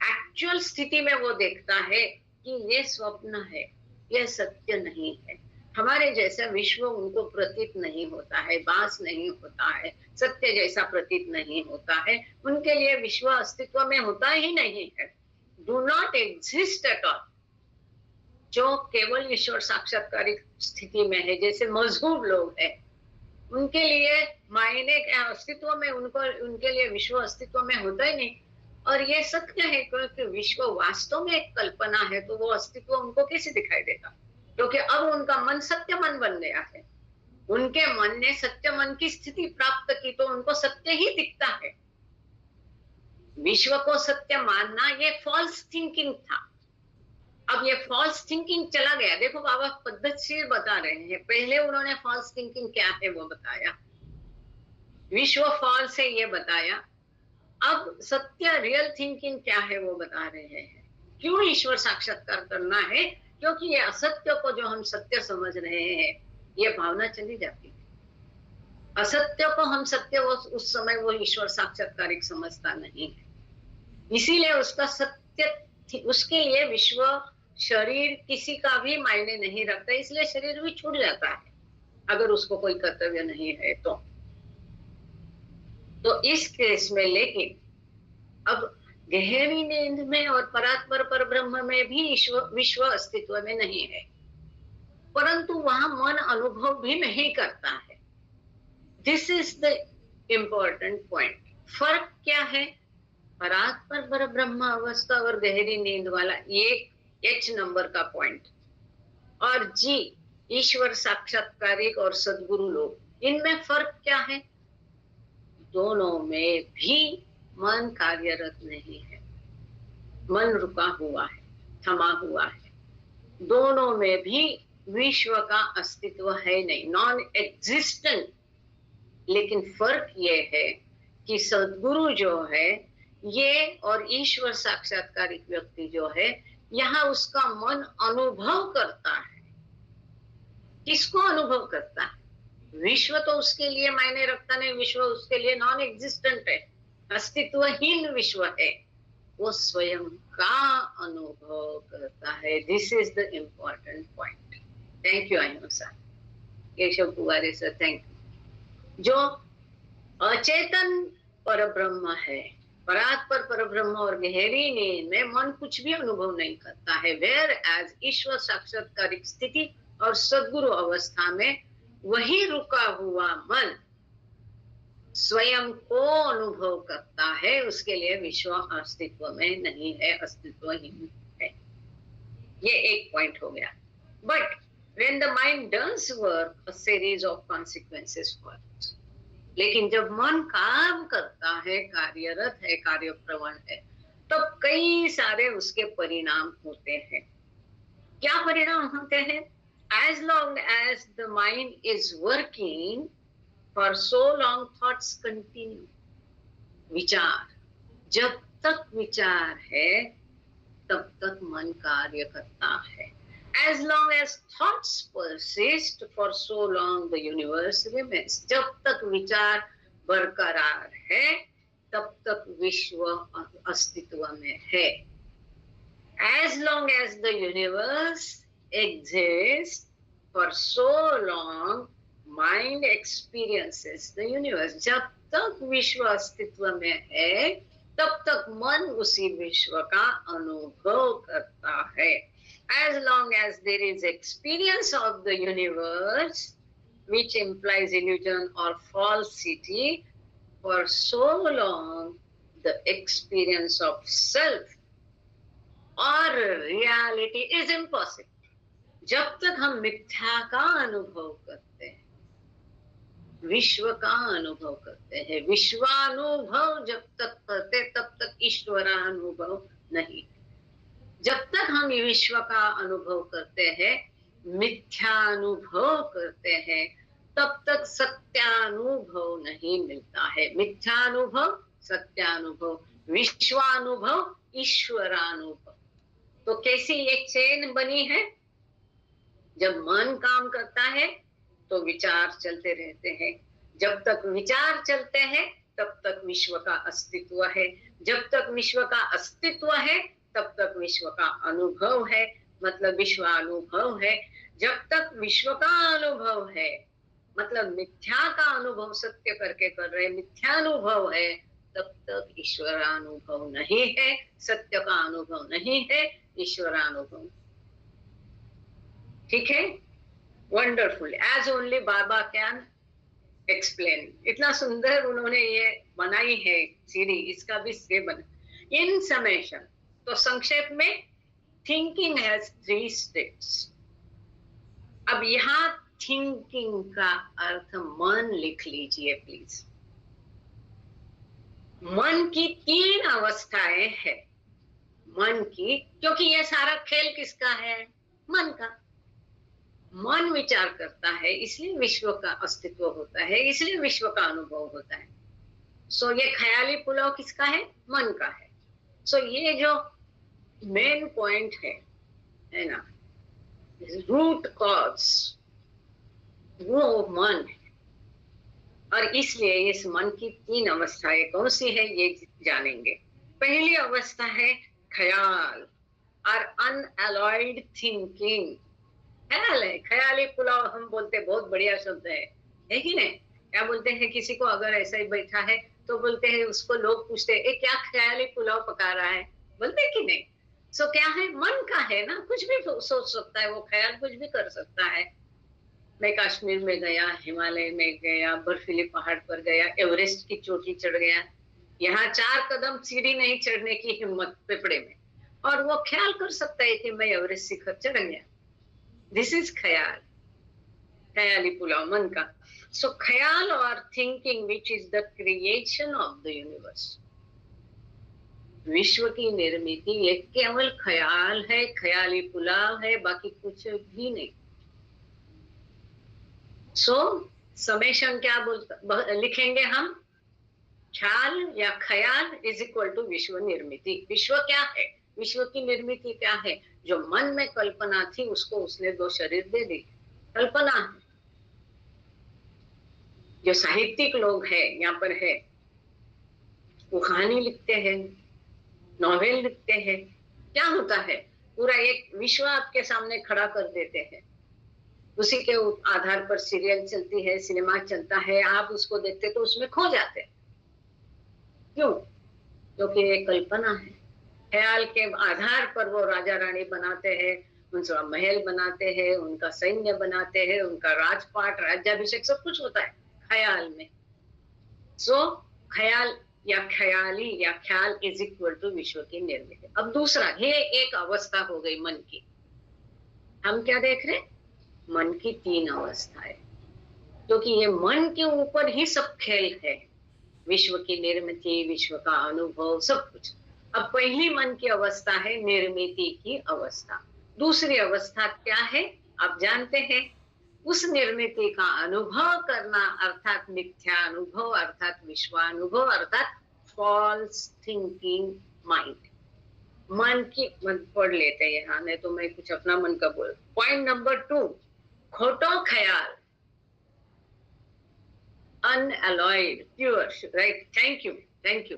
एक्चुअल स्थिति में वो देखता है कि ये स्वप्न है, ये सत्य नहीं है। हमारे जैसा विश्व उनको प्रतीत नहीं होता है, भास नहीं होता है, सत्य जैसा प्रतीत नहीं होता है। उनके लिए विश्व अस्तित्व में होता ही नहीं है, do not exist at all. जो केवल ईश्वर साक्षात्कारिक स्थिति में है, जैसे मजहूब लोग हैं, उनके लिए मायने अस्तित्व में, उनके लिए विश्व अस्तित्व में होता ही नहीं। और ये सत्य है, क्योंकि विश्व वास्तव में एक कल्पना है, तो वो अस्तित्व उनको कैसे दिखाई देगा, क्योंकि अब उनका मन सत्य मन बन गया है। उनके मन ने सत्य मन की स्थिति प्राप्त की, तो उनको सत्य ही दिखता है। विश्व को सत्य मानना ये फॉल्स थिंकिंग था। अब ये फॉल्स थिंकिंग चला गया। देखो बाबा पद्धतिशील बता रहे हैं, पहले उन्होंने फॉल्स थिंकिंग क्या है वो बताया, विश्व फॉल्स है ये बताया, अब सत्य रियल थिंकिंग क्या है वो बता रहे हैं। क्यों ईश्वर साक्षात्कार करना है, क्योंकि ये असत्य को जो हम सत्य समझ रहे हैं, ये भावना चली जाती है। असत्य को हम सत्य, वो उस समय वो ईश्वर साक्षात्कारिक समझता नहीं है, इसीलिए उसका सत्य, उसके लिए विश्व शरीर किसी का भी मायने नहीं रखता, इसलिए शरीर भी छूट जाता है अगर उसको कोई कर्तव्य नहीं है तो इस केस में। लेकिन अब गहरी नींद में और परात्पर पर ब्रह्म में भी विश्व अस्तित्व में नहीं है, परंतु वहां मन अनुभव भी नहीं करता है। This is the important point. फर्क क्या है? परात्पर पर ब्रह्म अवस्था और गहरी नींद वाला ये एच नंबर का पॉइंट, और जी ईश्वर साक्षात्कारिक और सद्गुरु लोग, इनमें फर्क क्या है? दोनों में भी मन कार्यरत नहीं है, मन रुका हुआ है, थमा हुआ है। दोनों में भी विश्व का अस्तित्व है नहीं, नॉन एग्जिस्टेंट। लेकिन फर्क ये है कि सद्गुरु जो है ये और ईश्वर साक्षात्कारिक व्यक्ति जो है, यहाँ उसका मन अनुभव करता है। किसको अनुभव करता है? विश्व तो उसके लिए मायने रखता नहीं, विश्व उसके लिए नॉन एग्जिस्टेंट है, अस्तित्वहीन विश्व है। वो स्वयं का अनुभव करता है। This is the important point. Thank you अहिंसा, केशव कुमारी सर, थैंक यू। जो अचेतन परब्रह्म है, परात्पर परब्रह्म और गहरी नींद में मन कुछ भी अनुभव नहीं करता है, वेयर एज ईश्वर साक्षात्कारिक स्थिति और सद्गुरु अवस्था में वही रुका हुआ मन स्वयं को अनुभव करता है। उसके लिए विश्व अस्तित्व में नहीं है, अस्तित्वहीन है। ये एक पॉइंट हो गया। But when the mind does work, a series of consequences follows. लेकिन जब मन काम करता है, कार्यरत है, कार्यप्रवण है, तब तो कई सारे उसके परिणाम होते हैं। क्या परिणाम होते हैं? As long as the mind is working, for so long thoughts continue. विचार, जब तक विचार है तब तक मन कार्य करता है। As long as thoughts persist, for so long the universe remains. जब तक विचार बरकरार है तब तक विश्व अस्तित्व में है। As long as the universe exists, for so long mind experiences the universe. जब तक विश्व अस्तित्व में है तब तक मन उसी विश्व का अनुभव करता है। As long as there is experience of the universe, which implies illusion or falsity, for so long the experience of self or reality is impossible. जब तक हम मिथ्या का अनुभव करते हैं, विश्व का अनुभव करते हैं, विश्वानुभव जब तक करते तब तक ईश्वरानुभव नहीं। जब तक हम विश्व का अनुभव करते हैं, मिथ्यानुभव करते हैं, तब तक सत्यानुभव नहीं मिलता है। मिथ्यानुभव, सत्यानुभव, विश्वानुभव, ईश्वरानुभव। तो कैसी एक चेन बनी है? जब मन काम करता है तो विचार चलते रहते हैं। जब तक विचार चलते हैं तब तक विश्व का अस्तित्व है। जब तक विश्व का अस्तित्व है तब तक विश्व का अनुभव है, मतलब विश्वानुभव है। जब तक विश्व का अनुभव है, मतलब मिथ्या का अनुभव सत्य करके कर रहे मिथ्यानुभव है, तब तक ईश्वरानुभव नहीं है, सत्य का अनुभव नहीं है, ईश्वरानुभव। ठीक है? Wonderful, as only Baba can explain. इतना सुंदर उन्होंने ये बनाई है सीरीज, इसका भी श्रेय बना। इन समेशन, तो संक्षेप में, थिंकिंग हैज 3 स्टेट्स। अब यहाँ थिंकिंग का अर्थ मन लिख लीजिए प्लीज। मन की 3 अवस्थाएं हैं। मन की, क्योंकि ये सारा खेल किसका है? मन का। मन विचार करता है, इसलिए विश्व का अस्तित्व होता है, इसलिए विश्व का अनुभव होता है। सो ये ख्याली पुलाव किसका है? मन का है। सो ये जो मेन पॉइंट है ना, रूट कॉज, वो मन है। और इसलिए इस मन की 3 अवस्थाएं कौन सी है ये जानेंगे। पहली अवस्था है ख्याल और अनअलॉयड थिंकिंग। ख्याल है, ख्याली पुलाव हम बोलते, बहुत बढ़िया शब्द है कि नहीं? क्या बोलते हैं किसी को अगर ऐसा ही बैठा है तो बोलते हैं, उसको लोग पूछते हैं क्या ख्याली पुलाव पका रहा है, बोलते कि नहीं? सो क्या है? मन का है ना, कुछ भी सोच सकता है वो, ख्याल कुछ भी कर सकता है। मैं कश्मीर में गया, हिमालय में गया, बर्फीले पहाड़ पर गया, एवरेस्ट की चोटी चढ़ गया, यहाँ 4 कदम सीढ़ी नहीं चढ़ने की हिम्मत पेपड़े में, और वो ख्याल कर सकता है कि मैं एवरेस्ट शिखर चढ़ गया। दिस इज ख्याल, ख्याली पुलाव मन का। सो ख्याल और thinking which is the creation of the universe, विश्व की निर्मिती ये केवल ख्याल है, ख्याली पुलाव है, बाकी कुछ भी नहीं। सो समेशन क्या लिखेंगे हम? ख्याल या ख्याल इज इक्वल टू विश्व निर्मिति। विश्व क्या है? विश्व की निर्मिति क्या है? जो मन में कल्पना थी उसको उसने 2 शरीर दे दी, कल्पना है। जो साहित्यिक लोग हैं यहाँ पर है, वो कहानी लिखते हैं, नॉवेल लिखते हैं, क्या होता है? पूरा एक विश्व आपके सामने खड़ा कर देते हैं, उसी के आधार पर सीरियल चलती है, सिनेमा चलता है, आप उसको देखते तो उसमें खो जाते हैं। क्यों? क्योंकि ये कल्पना है। ख्याल के आधार पर वो राजा रानी बनाते हैं, उनका महल बनाते हैं, उनका सैन्य बनाते हैं, उनका राजपाट, राज्याभिषेक सब कुछ होता है ख्याल में। सो ख्याल या ख्याली या ख्याल इज इक्वल टू विश्व की निर्मिति। अब दूसरा, ये एक अवस्था हो गई मन की। हम क्या देख रहे? मन की 3 अवस्थाएं, क्योंकि ये मन के ऊपर ही सब खेल है, विश्व की निर्मिति, विश्व का अनुभव, सब कुछ। अब पहली मन की अवस्था है निर्मिति की अवस्था। दूसरी अवस्था क्या है आप जानते हैं? उस निर्मिति का अनुभव करना, अर्थात मिथ्या अनुभव, अर्थात विश्वानुभव, अर्थात फॉल्स थिंकिंग माइंड। मन की मन पढ़ लेते हैं यहाँ, नहीं तो मैं कुछ अपना मन का बोल। पॉइंट नंबर 2, खोटो ख्याल, unalloyed pure, right? Thank you.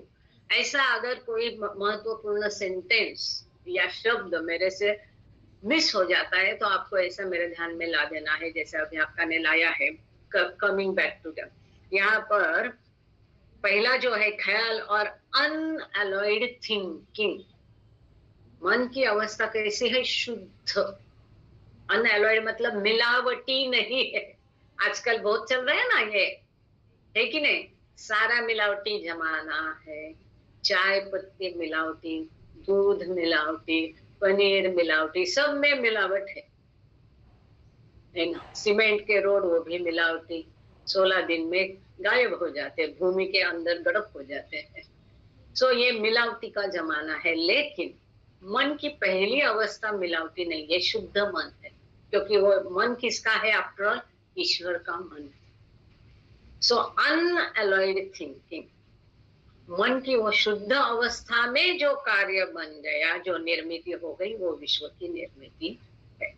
ऐसा अगर कोई महत्वपूर्ण सेंटेंस या शब्द मेरे से मिस हो जाता है तो आपको ऐसा मेरे ध्यान में ला देना है, जैसे अभी आपका ने लाया है। कमिंग बैक टू दैट, यहाँ पर पहला जो है ख्याल और अनअलॉयड थिंकिंग। मन की अवस्था कैसी है? शुद्ध। अनअलॉयड मतलब मिलावटी नहीं है। आजकल बहुत चल रहा है ना ये, है कि नहीं? सारा मिलावटी जमाना है, चाय पत्ती मिलावटी, दूध मिलावटी, पनीर मिलावटी, सब में मिलावट है ना? सीमेंट के रोड वो भी मिलावटी, 16 दिन में गायब हो जाते, भूमि के अंदर गड़प हो जाते हैं। सो ये मिलावटी का जमाना है। लेकिन मन की पहली अवस्था मिलावटी नहीं है, शुद्ध मन है, क्योंकि वो मन किसका है? आफ्टर ऑल ईश्वर का मन है। सो अनअलॉयड थिंकिंग, मन की वो शुद्ध अवस्था में जो कार्य बन गया, जो निर्मिति हो गई, वो विश्व की निर्मिति है।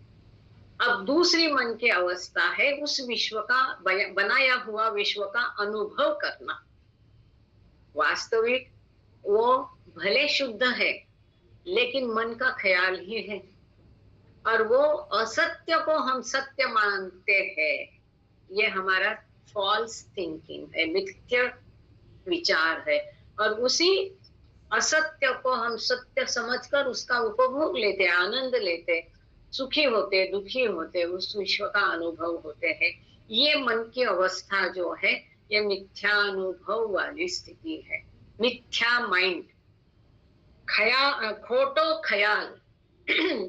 अब दूसरी मन की अवस्था है उस विश्व का, बनाया हुआ विश्व का अनुभव करना। वास्तविक वो भले शुद्ध है लेकिन मन का ख्याल ही है, और वो असत्य को हम सत्य मानते हैं। ये हमारा फॉल्स थिंकिंग है, मिथ्या विचार है, और उसी असत्य को हम सत्य समझकर उसका उपभोग लेते, आनंद लेते, सुखी होते, दुखी होते, उस विश्व का अनुभव होते हैं। ये मन की अवस्था जो है ये मिथ्या अनुभव वाली स्थिति है, मिथ्या माइंड। खोटो ख्याल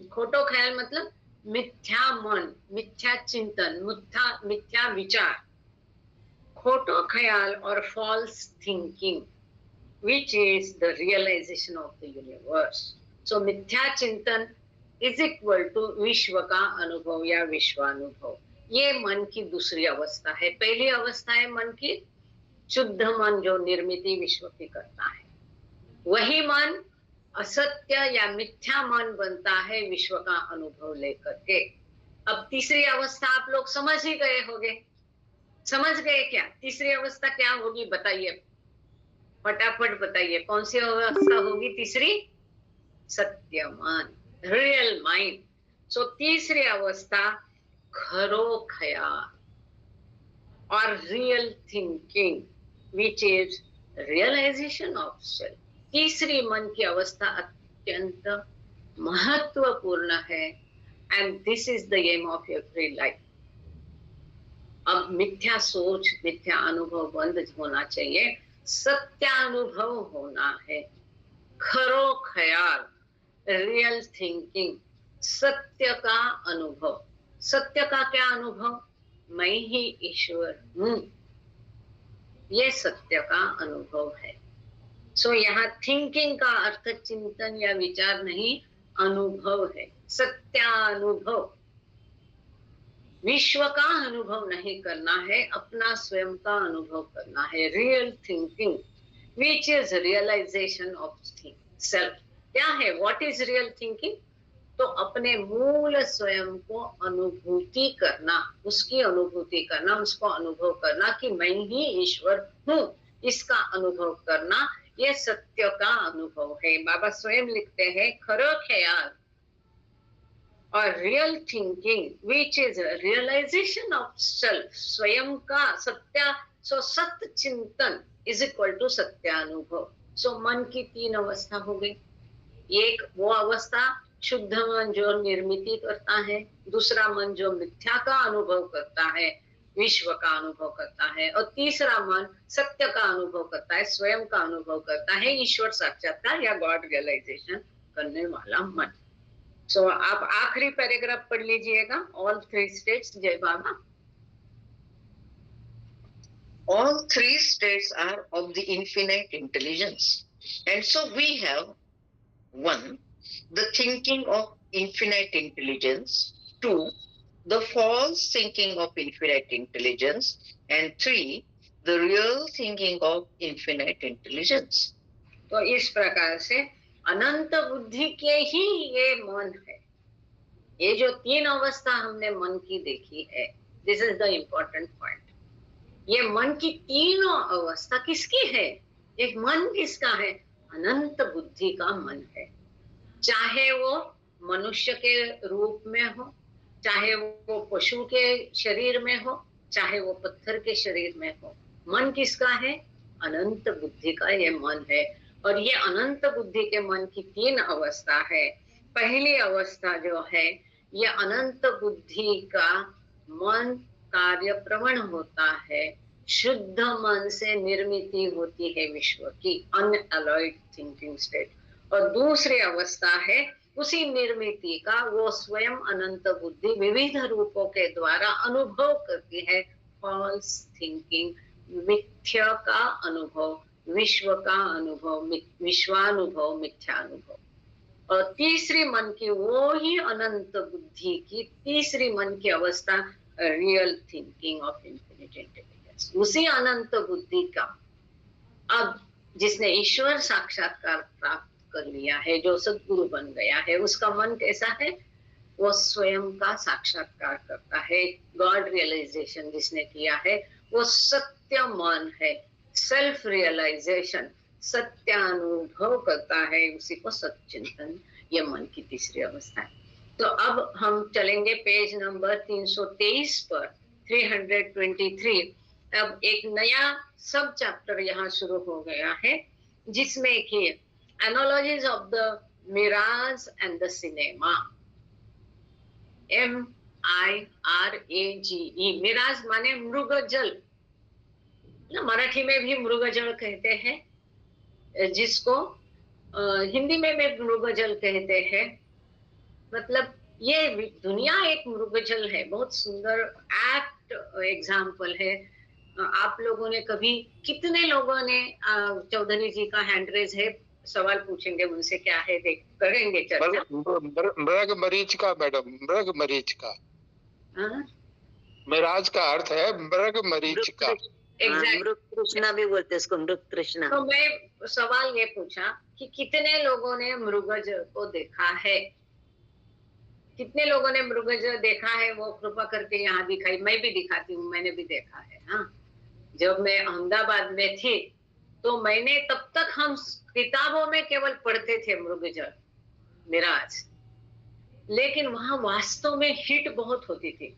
खोटो ख्याल मतलब मिथ्या मन, मिथ्या चिंतन, मिथ्या विचार। खोटो ख्याल और false thinking which is the realization of the universe. So मिथ्या चिंतन is equal to विश्व का अनुभव या विश्वानुभव। ये मन की दूसरी अवस्था है। पहली अवस्था है मन की शुद्ध मन जो निर्मिति विश्व की करता है, वही मन असत्य या मिथ्या मन बनता है विश्व का अनुभव लेकर के। अब तीसरी अवस्था आप लोग समझ ही गए होंगे, समझ गए क्या? तीसरी अवस्था क्या होगी बताइए, फटाफट बताइए, कौन सी अवस्था होगी तीसरी? सत्य मन, रियल माइंड। सो तीसरी अवस्था खरो ख्याल और real thinking which is realization of self. तीसरी मन की अवस्था अत्यंत महत्वपूर्ण है, and this is the aim of every life. अब मिथ्या सोच, मिथ्या अनुभव बंद होना चाहिए, सत्यानुभव होना है, खरो ख्याल, रियल थिंकिंग, सत्य का अनुभव। सत्य का क्या अनुभव? मैं ही ईश्वर हूं, ये सत्य का अनुभव है। सो यहाँ थिंकिंग का अर्थ चिंतन या विचार नहीं, अनुभव है, सत्यानुभव। विश्व का अनुभव नहीं करना है, अपना स्वयं का अनुभव करना है। Real thinking which is realization of self. क्या है? What is real thinking? तो अपने मूल स्वयं को अनुभूति करना, उसकी अनुभूति करना, उसको अनुभव करना कि मैं ही ईश्वर हूं, इसका अनुभव करना, ये सत्य का अनुभव है। बाबा स्वयं लिखते हैं, खरो ख्याल और real thinking which is realization of self, स्वयं का सत्य। सो सत्य चिंतन इज इक्वल टू सत्यानुभव। सो मन की तीन अवस्था हो गई। एक वो अवस्था शुद्ध मन जो निर्मिति करता है, दूसरा मन जो मिथ्या का अनुभव करता है, विश्व का अनुभव करता है, और तीसरा मन सत्य का अनुभव करता है, स्वयं का अनुभव करता है, ईश्वर साक्षात्कार या गॉड रियलाइजेशन करने वाला मन। सो आप आखिरी पैराग्राफ पढ़ लीजिएगा, ऑल थ्री स्टेट्स। जय बाबा। All three states are of the infinite intelligence. And so we have 1. The thinking of infinite intelligence. 2. The false thinking of infinite intelligence. And 3. The real thinking of infinite intelligence. तो इस प्रकार से अनंत बुद्धि के ही ये मन है। ये जो तीन अवस्था हमने मन की देखी है, this is the important point. ये मन की तीनों अवस्था किसकी है? एक मन किसका है? अनंत बुद्धि का मन है। चाहे वो मनुष्य के रूप में हो, चाहे वो पशु के शरीर में हो, चाहे वो पत्थर के शरीर में हो, मन किसका है? अनंत बुद्धि का ये मन है। और ये अनंत बुद्धि के मन की तीन अवस्था है। पहली अवस्था जो है, ये अनंत बुद्धि का मन कार्य प्रवण होता है, शुद्ध मन से निर्मिति होती है विश्व की, अनअलॉयड थिंकिंग स्टेट। और दूसरी अवस्था है, उसी निर्मिति का वो स्वयं अनंत बुद्धि विविध रूपों के द्वारा अनुभव करती है, फॉल्स थिंकिंग, मिथ्या का अनुभव, विश्व का अनुभव, विश्वानुभव, मिथ्यानुभव। और तीसरी मन की वो ही अनंत बुद्धि की तीसरी मन की अवस्था, real thinking of infinite intelligence. उसी अनंत बुद्धि का अब जिसने ईश्वर साक्षात्कार प्राप्त कर लिया है, जो सद्गुरु बन गया है, उसका मन कैसा है? वो स्वयं का साक्षात्कार करता है। गॉड रियलाइजेशन जिसने किया है वो सत्य मन है, सेल्फ रियलाइजेशन, सत्यानुभव करता है, उसी को सच्चिंतन, ये मन की तीसरी अवस्था है। तो अब हम चलेंगे पेज नंबर 323 पर, 323। अब एक नया सब चैप्टर यहाँ शुरू हो गया है, जिसमें कि analogies of the mirage and the cinema. MIRAGE, mirage माने मृगजल, मराठी में भी मृगजल कहते हैं, जिसको हिंदी में भी मृगजल कहते हैं। मतलब ये दुनिया एक मृगजल है, बहुत सुंदर एक्ट एग्जाम्पल है। आप लोगों ने कभी, कितने लोगों ने, चौधरी जी का हैंड रेज है, सवाल पूछेंगे उनसे, क्या है देख करेंगे चर्चा। मृग मरीच का मैडम, मृग मरीच का। मिराज का अर्थ है मृग मरीच का। मृग तृष्णा भी बोलते इसको, मृग तृष्णा। तो मैं सवाल ये पूछा कि कितने लोगों ने मृगजल को देखा है? कितने लोगों ने मृगजल देखा है? वो कृपा करके यहाँ दिखाई। मैं भी दिखाती हूँ, मैंने भी देखा है। हाँ, जब मैं अहमदाबाद में थी तो मैंने, तब तक हम किताबों में केवल पढ़ते थे मृगजल, मिराज, लेकिन वहां वास्तव में हिट बहुत होती थी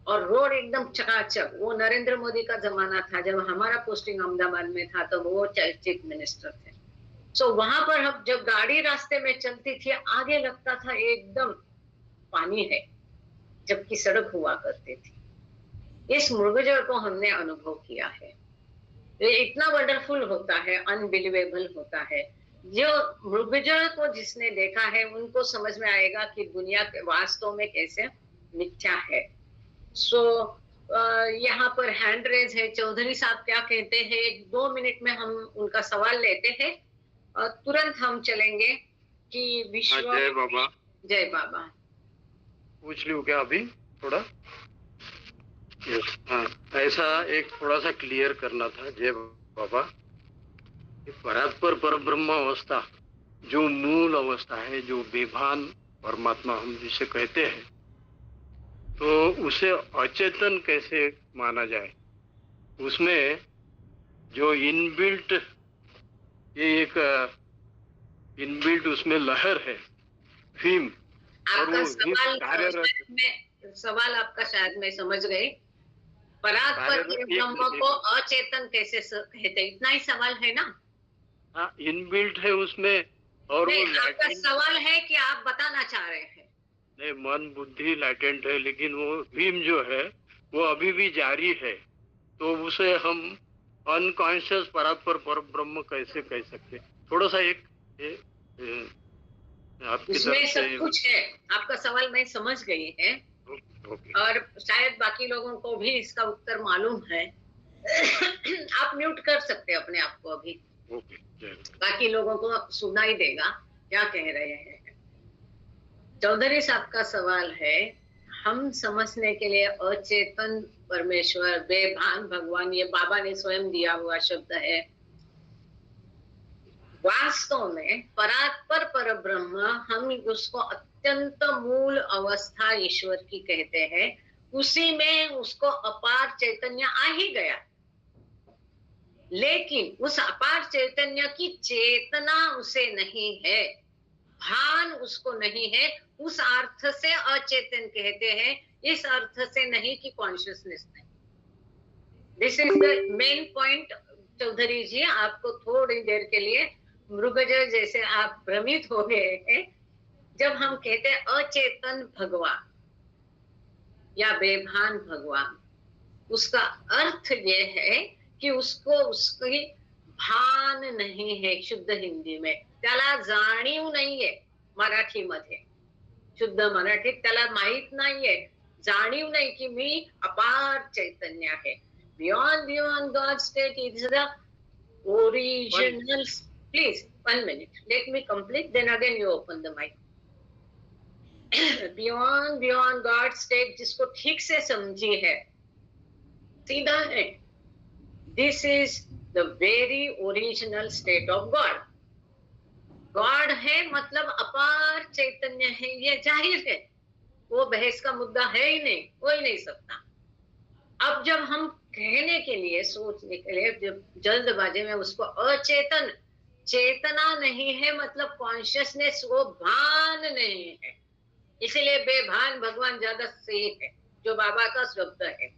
और रोड एकदम चकाचक। वो नरेंद्र मोदी का जमाना था, जब हमारा पोस्टिंग अहमदाबाद में था, तो वो चीफ मिनिस्टर थे। सो वहां पर हम जब गाड़ी रास्ते में चलती थी, आगे लगता था एकदम पानी है, जबकि सड़क हुआ करती थी। इस मृगजल को हमने अनुभव किया है। ये इतना वंडरफुल होता है, अनबिलीवेबल होता है। जो मृगजल को जिसने देखा है उनको समझ में आएगा कि दुनिया वास्तव में कैसे मिथ्या है। सो यहाँ पर हैंड रेज है, चौधरी साहब क्या कहते हैं, 2 मिनट में हम उनका सवाल लेते हैं और तुरंत हम चलेंगे कि विश्व। जय बाबा। जय बाबा। पूछ लूं क्या अभी थोड़ा? हाँ, ऐसा एक थोड़ा सा क्लियर करना था जय बाबा। परात्पर परब्रह्म अवस्था जो मूल अवस्था है, जो बेभान परमात्मा हम जिसे कहते हैं, तो उसे अचेतन कैसे माना जाए? उसमें जो इनबिल्ट, ये एक इनबिल्ट उसमें लहर है, भीम, और आपका वो सवाल कार्यरत। सवाल आपका शायद मैं समझ गई। परात्पर ब्रह्म को अचेतन कैसे कहते, इतना ही सवाल है ना? हाँ, इनबिल्ट है उसमें। और वो आपका सवाल है कि आप बताना चाह रहे हैं? नहीं, मन बुद्धि लैटेंट है, लेकिन वो भीम जो है वो अभी भी जारी है, तो उसे हम अनकॉन्शियस परात्पर पर ब्रह्म कैसे कह सकते? थोड़ा सा एक आपकी इसमें तरफ सब से। कुछ है, आपका सवाल मैं समझ गई है। और शायद बाकी लोगों को भी इसका उत्तर मालूम है। आप म्यूट कर सकते हैं अपने आप को अभी, बाकी लोगों को सुनाई देगा क्या कह रहे हैं। चौधरी साहब का सवाल है, हम समझने के लिए अचेतन परमेश्वर, बेभान भगवान, ये बाबा ने स्वयं दिया हुआ शब्द है। वास्तव में परात्पर परब्रह्म, हम उसको अत्यंत मूल अवस्था ईश्वर की कहते हैं, उसी में उसको अपार चैतन्य आ ही गया। लेकिन उस अपार चैतन्य की चेतना उसे नहीं है, भान उसको नहीं है। उस अर्थ से अचेतन कहते हैं, इस अर्थ से नहीं कि कॉन्शियसनेस नहीं। This is the main point. Chaudhary ji, आपको थोड़ी देर के लिए मृगजल जैसे आप भ्रमित हो गए हैं। जब हम कहते हैं अचेतन भगवान या बेभान भगवान, उसका अर्थ ये है कि उसको उसकी भान नहीं है। शुद्ध हिंदी में त्याला जाणीव नाहीये, मराठीमध्ये शुद्ध मराठीत त्याला माहित नाहीये, जाणीव नाही की मी अपार चैतन्य आहे. Beyond God state is the original. Please 1 minute, let me complete, then again you open the mic. Beyond God state जिसको ठीक से समझी है, सीधा है, this is the very original state of God. God है मतलब अपार चैतन्य है, ये जाहिर है, वो बहस का मुद्दा है ही नहीं, हो ही नहीं सकता। अब जब हम कहने के लिए, सोचने के लिए, जब जल्दबाजी में उसको अचेतन, चेतना नहीं है मतलब कॉन्शियसनेस, वो भान नहीं है, इसलिए बेभान भगवान ज्यादा सही है, जो बाबा का शब्द है।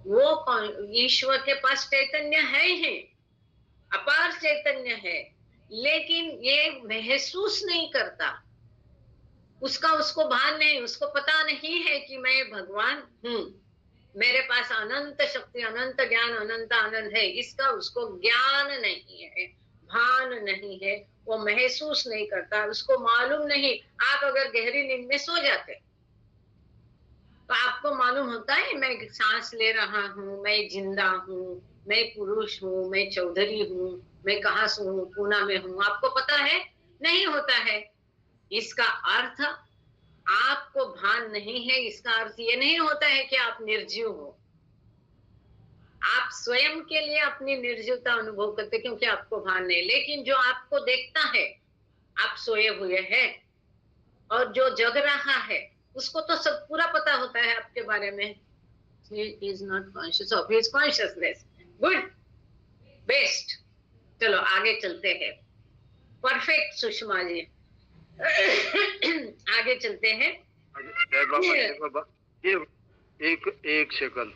वो ईश्वर के पास चैतन्य है ही, अपार चैतन्य है, लेकिन ये महसूस नहीं करता, उसका उसको भान नहीं, उसको पता नहीं है कि मैं भगवान हूं, मेरे पास अनंत शक्ति, अनंत ज्ञान, अनंत आनंद है, इसका उसको ज्ञान नहीं है, भान नहीं है, वो महसूस नहीं करता, उसको मालूम नहीं। आप अगर गहरी नींद में सो जाते तो आपको मालूम होता है मैं सांस ले रहा हूँ, मैं जिंदा हूँ, मैं पुरुष हूँ, मैं चौधरी हूँ, मैं कहाँ से हूँ, पूना में हूँ, आपको पता है? नहीं होता है। इसका अर्थ आपको भान नहीं है, इसका अर्थ ये नहीं होता है कि आप निर्जीव हो। आप स्वयं के लिए अपनी निर्जीवता अनुभव करते क्योंकि आपको भान नहीं, लेकिन जो आपको देखता है, आप सोए हुए हैं, और जो जग रहा है उसको तो सब पूरा पता होता है आपके बारे में। He is not conscious of his consciousness. Good, best. चलो आगे चलते हैं। परफेक्ट सुषमा जी, आगे चलते हैं। बाबा, ये एक सेकंड,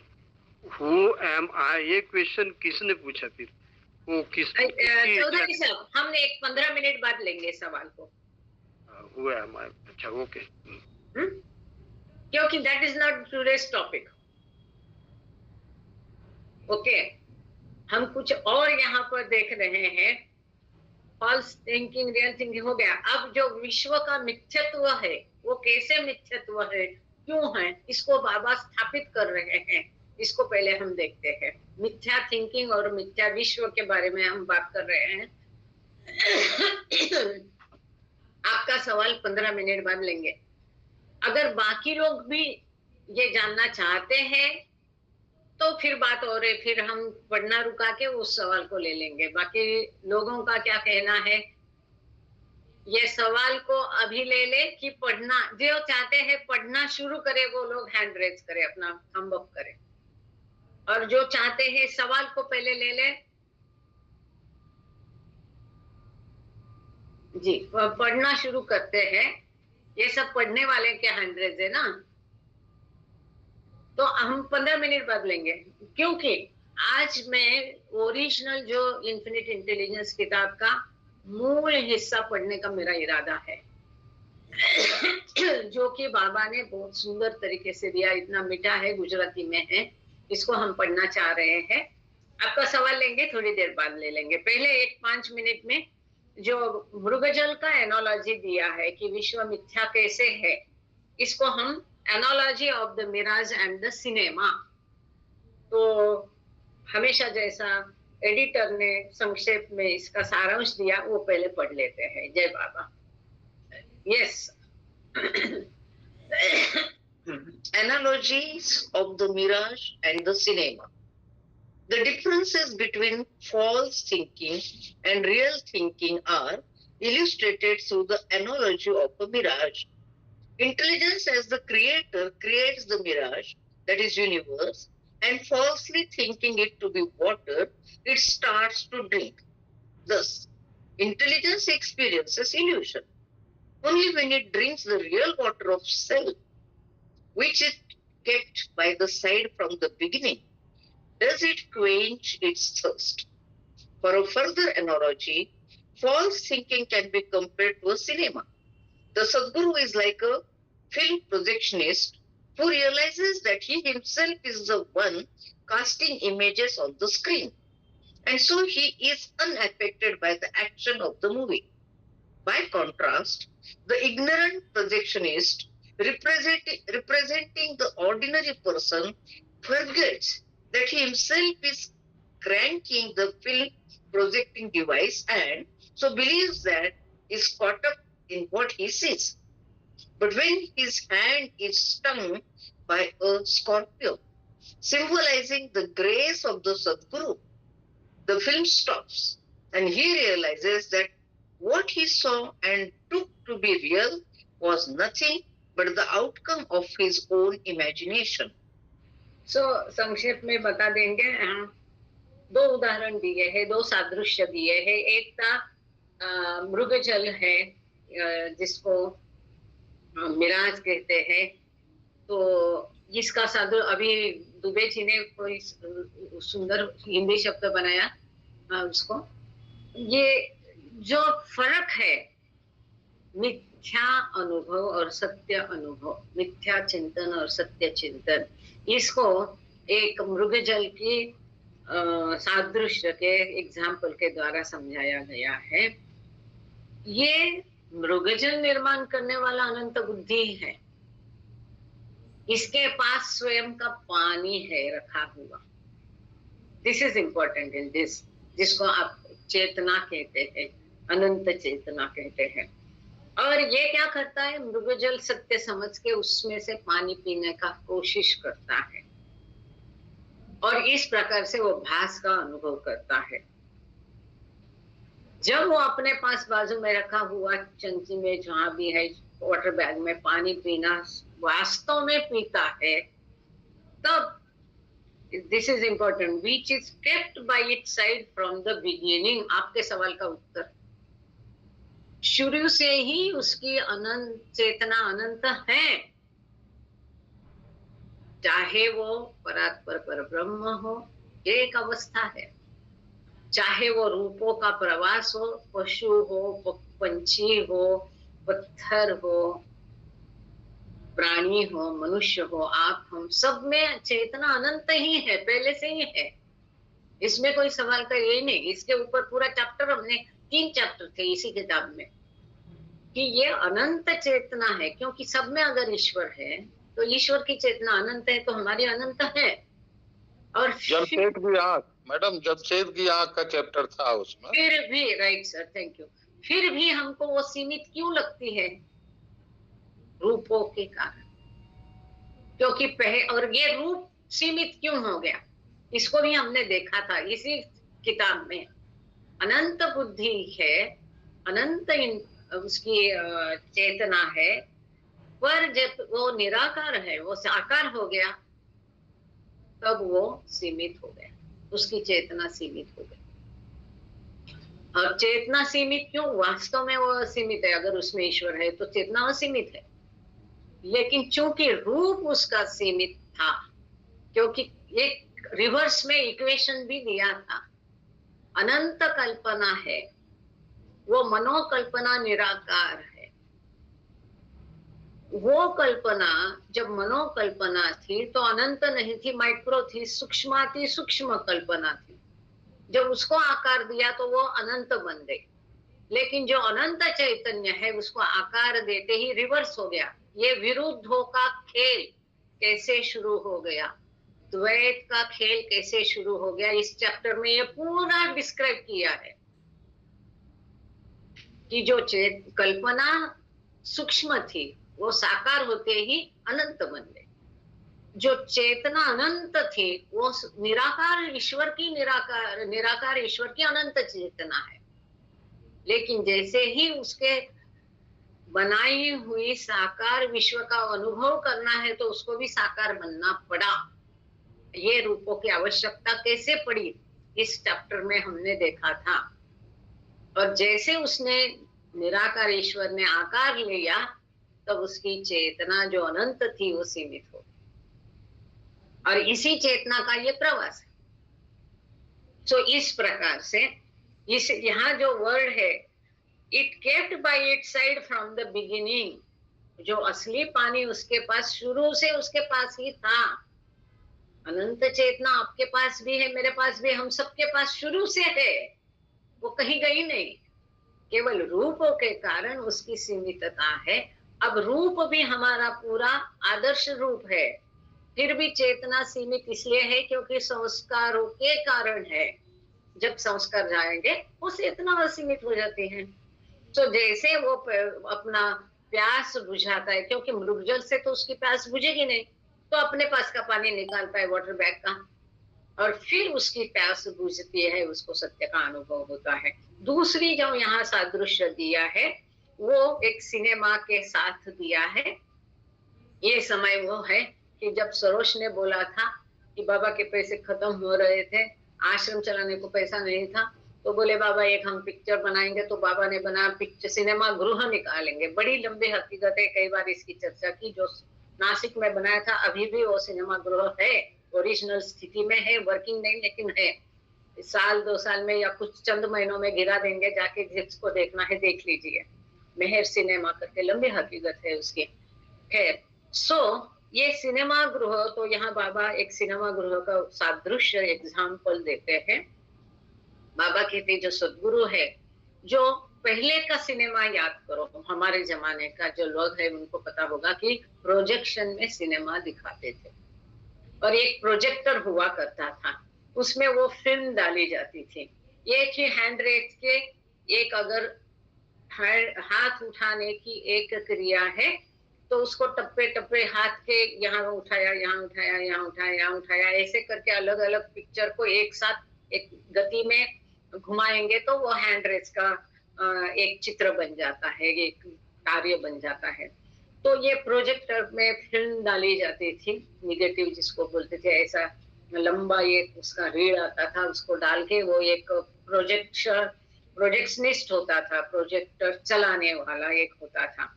हु एम आई, ये क्वेश्चन किसने पूछा फिर? वो किस? चौधरी साहब, हमने एक 15 मिनट बाद लेंगे सवाल को। हु एम आई, अच्छा ओके। क्योंकि that is not today's topic. Okay, हम कुछ और यहाँ पर देख रहे हैं। फॉल्स थिंकिंग, रियल थिंकिंग हो गया। अब जो विश्व का मिथ्यत्व है, वो कैसे मिथ्यत्व है, क्यों है, इसको बाबा स्थापित कर रहे हैं। इसको पहले हम देखते हैं। मिथ्या थिंकिंग और मिथ्या विश्व के बारे में हम बात कर रहे हैं। आपका सवाल 15 मिनट बाद लेंगे। अगर बाकी लोग भी ये जानना चाहते हैं तो फिर बात और है, फिर हम पढ़ना रुका के उस सवाल को ले लेंगे। बाकी लोगों का क्या कहना है, ये सवाल को अभी ले ले कि पढ़ना, जो चाहते हैं पढ़ना शुरू करे वो लोग हैंड रेज करे, अपना थंब अप करे, और जो चाहते हैं सवाल को पहले ले ले। जी, पढ़ना शुरू करते हैं। ये सब पढ़ने वाले के हैंड रेज है ना, तो हम 15 मिनट बाद लेंगे, क्योंकि आज मैं ओरिजिनल जो इन्फिनिट इंटेलिजेंस किताब का मूल हिस्सा पढ़ने का मेरा इरादा है, जो कि बाबा ने बहुत सुंदर तरीके से दिया, इतना मीठा है, गुजराती में है। इसको हम पढ़ना चाह रहे हैं। आपका सवाल लेंगे, थोड़ी देर बाद ले लेंगे। पहले एक 5 मिनट में जो मृगजल का एनोलॉजी दिया है कि विश्व मिथ्या कैसे है, इसको हम analogy of the mirage and the cinema, तो हमेशा जैसा एडिटर ने संक्षेप में इसका सारांश दिया वो पहले पढ़ लेते हैं। जय बाबा। Yes. Analogies of the mirage and the cinema. The differences between false thinking and real thinking are illustrated through the analogy of a mirage. Intelligence as the creator creates the mirage, that is universe, and falsely thinking it to be water, it starts to drink. Thus, intelligence experiences illusion. Only when it drinks the real water of self, which it kept by the side from the beginning, does it quench its thirst. For a further analogy, false thinking can be compared to a cinema. The Sadguru is like a film projectionist who realizes that he himself is the one casting images on the screen, and so he is unaffected by the action of the movie. By contrast, the ignorant projectionist representing the ordinary person forgets that he himself is cranking the film projecting device and so believes that he is caught up in what he sees. But when his hand is stung by a scorpion, symbolizing the grace of the Sadguru, the film stops and he realizes that what he saw and took to be real was nothing but the outcome of his own imagination. So, संक्षेप में बता देंगे। दो उदाहरण दिए हैं, दो सादृश्य दिए हैं। एक था मृगजल है, जिसको मिराज कहते हैं। तो इसका साधु अभी दुबे जी ने कोई सुंदर हिंदी शब्द बनाया उसको। ये जो फर्क है मिथ्या अनुभव और सत्य अनुभव, मिथ्या चिंतन और सत्य चिंतन, इसको एक मृगजल की सादृश्य के एग्जाम्पल के द्वारा समझाया गया है। ये मृगजल निर्माण करने वाला अनंत बुद्धि है, इसके पास स्वयं का पानी है रखा हुआ। This is important in this, जिसको आप चेतना कहते हैं, अनंत चेतना कहते हैं। और ये क्या करता है, मृगजल सत्य समझ के उसमें से पानी पीने का कोशिश करता है और इस प्रकार से वो भास का अनुभव करता है। जब वो अपने पास बाजू में रखा हुआ चंकी में जहां भी है वाटर बैग में पानी पीना वास्तव में पीता है, तब this is important, which is kept bye it's side from the beginning. आपके सवाल का उत्तर, शुरू से ही उसकी अनंत चेतना अनंत है, चाहे वो परात्पर पर ब्रह्म हो, एक अवस्था है, चाहे वो रूपों का प्रवास हो, पशु हो, पंछी हो, पत्थर हो, प्राणी हो, मनुष्य हो, आप, हम सब में चेतना अनंत ही है, पहले से ही है। इसमें कोई सवाल का यही नहीं। इसके ऊपर पूरा चैप्टर, हमने 3 चैप्टर थे इसी किताब में, कि ये अनंत चेतना है, क्योंकि सब में अगर ईश्वर है तो ईश्वर की चेतना अनंत है, तो हमारी अनंत है। और जमशेद की आंख, मैडम जमशेद की आंख का चैप्टर था उसमें। फिर भी, राइट सर, थैंक यू, फिर भी हमको वो सीमित क्यों लगती है? रूपों के कारण। क्योंकि और ये रूप सीमित क्यों हो गया, इसको भी हमने देखा था इसी किताब में। अनंत बुद्धि है, अनंत उसकी चेतना है, पर जब वो निराकार है, वो साकार हो गया, तब वो सीमित हो गया, उसकी चेतना सीमित हो गई। और चेतना सीमित क्यों? वास्तव में वो असीमित है। अगर उसमें ईश्वर है तो चेतना असीमित है, लेकिन चूंकि रूप उसका सीमित था, क्योंकि एक रिवर्स में इक्वेशन भी दिया था, अनंत कल्पना है, वो मनोकल्पना निराकार है। वो कल्पना जब मनोकल्पना थी तो अनंत नहीं थी, माइक्रो थी, सूक्ष्माति सूक्ष्म कल्पना थी। जब उसको आकार दिया तो वो अनंत बन गई। लेकिन जो अनंत चैतन्य है उसको आकार देते ही रिवर्स हो गया। ये विरुद्धों का खेल कैसे शुरू हो गया, द्वैत का खेल कैसे शुरू हो गया, इस चैप्टर में ये पूरा डिस्क्राइब किया है कि जो कल्पना सूक्ष्म थी वो साकार होते ही अनंत बन गई। जो चेतना अनंत थी वो निराकार ईश्वर की निराकार ईश्वर की अनंत चेतना है। लेकिन जैसे ही उसके बनाई हुई साकार विश्व का अनुभव करना है तो उसको भी साकार बनना पड़ा। ये रूपों की आवश्यकता कैसे पड़ी, इस चैप्टर में हमने देखा था। और जैसे उसने निराकार ईश्वर ने आकार लिया, तब उसकी चेतना जो अनंत थी वो सीमित हो गई। और इसी चेतना का ये प्रवास है। सो इस प्रकार से इस यहाँ जो वर्ड है, it kept bye it's side from the beginning. जो असली पानी उसके पास शुरू से उसके पास ही था। अनंत चेतना आपके पास भी है, मेरे पास भी, हम सबके पास शुरू से है, वो कहीं गई नहीं। केवल रूपों के कारण उसकी सीमितता है। अब रूप भी हमारा पूरा आदर्श रूप है, फिर भी चेतना सीमित इसलिए है क्योंकि संस्कारों के कारण है। जब संस्कार जाएंगे वो चेतना असीमित हो जाती है। तो जैसे वो अपना प्यास बुझाता है, क्योंकि मृगजल से तो उसकी प्यास बुझेगी नहीं, तो अपने पास का पानी निकालता है वाटर बैग का, और फिर उसकी प्यास बुझती है, उसको सत्य का अनुभव होता है। दूसरी जो यहाँ सादृश्य दिया है वो एक सिनेमा के साथ दिया है। ये समय वो है कि जब सरोज ने बोला था कि बाबा के पैसे खत्म हो रहे थे, आश्रम चलाने को पैसा नहीं था, तो बोले बाबा एक हम पिक्चर बनाएंगे। तो बाबा ने बना पिक्चर, सिनेमा गृह निकालेंगे। बड़ी लंबी हकीकत है, कई बार इसकी चर्चा की। जो नासिक में बनाया था अभी भी वो सिनेमा गृह है, ओरिजिनल स्थिति में है, वर्किंग नहीं लेकिन है। साल 2 साल में या कुछ चंद महीनों में गिरा देंगे, जाके जिसको देखना है देख लीजिए। मेहर सिनेमा करके लंबी हकीकत है उसकी। खैर, ये सिनेमा गृह, तो यहाँ बाबा एक सिनेमा गृह का सादृश्य एग्जाम्पल देते हैं। बाबा कहते जो सदगुरु है, जो पहले का सिनेमा याद करो, हमारे जमाने का जो लोग है उनको पता होगा कि प्रोजेक्शन में सिनेमा दिखाते थे, और एक प्रोजेक्टर हुआ करता था, उसमें वो फिल्म डाली जाती थी। एक ही हैंड रेस के, एक अगर हाथ उठाने की एक क्रिया है तो उसको टप्पे टप्पे हाथ के यहाँ उठाया, यहाँ उठाया, यहाँ उठाया, यहाँ उठाया, ऐसे करके अलग अलग पिक्चर को एक साथ एक गति में घुमाएंगे तो वो हैंड रेस का एक चित्र बन जाता है, एक कार्य बन जाता है। तो ये प्रोजेक्टर में फिल्म डाली जाती थी, निगेटिव जिसको बोलते थे। ऐसा लंबा एक उसका रीढ़ आता था, उसको डाल के वो एक प्रोजेक्शनिस्ट होता था, प्रोजेक्टर चलाने वाला एक होता था।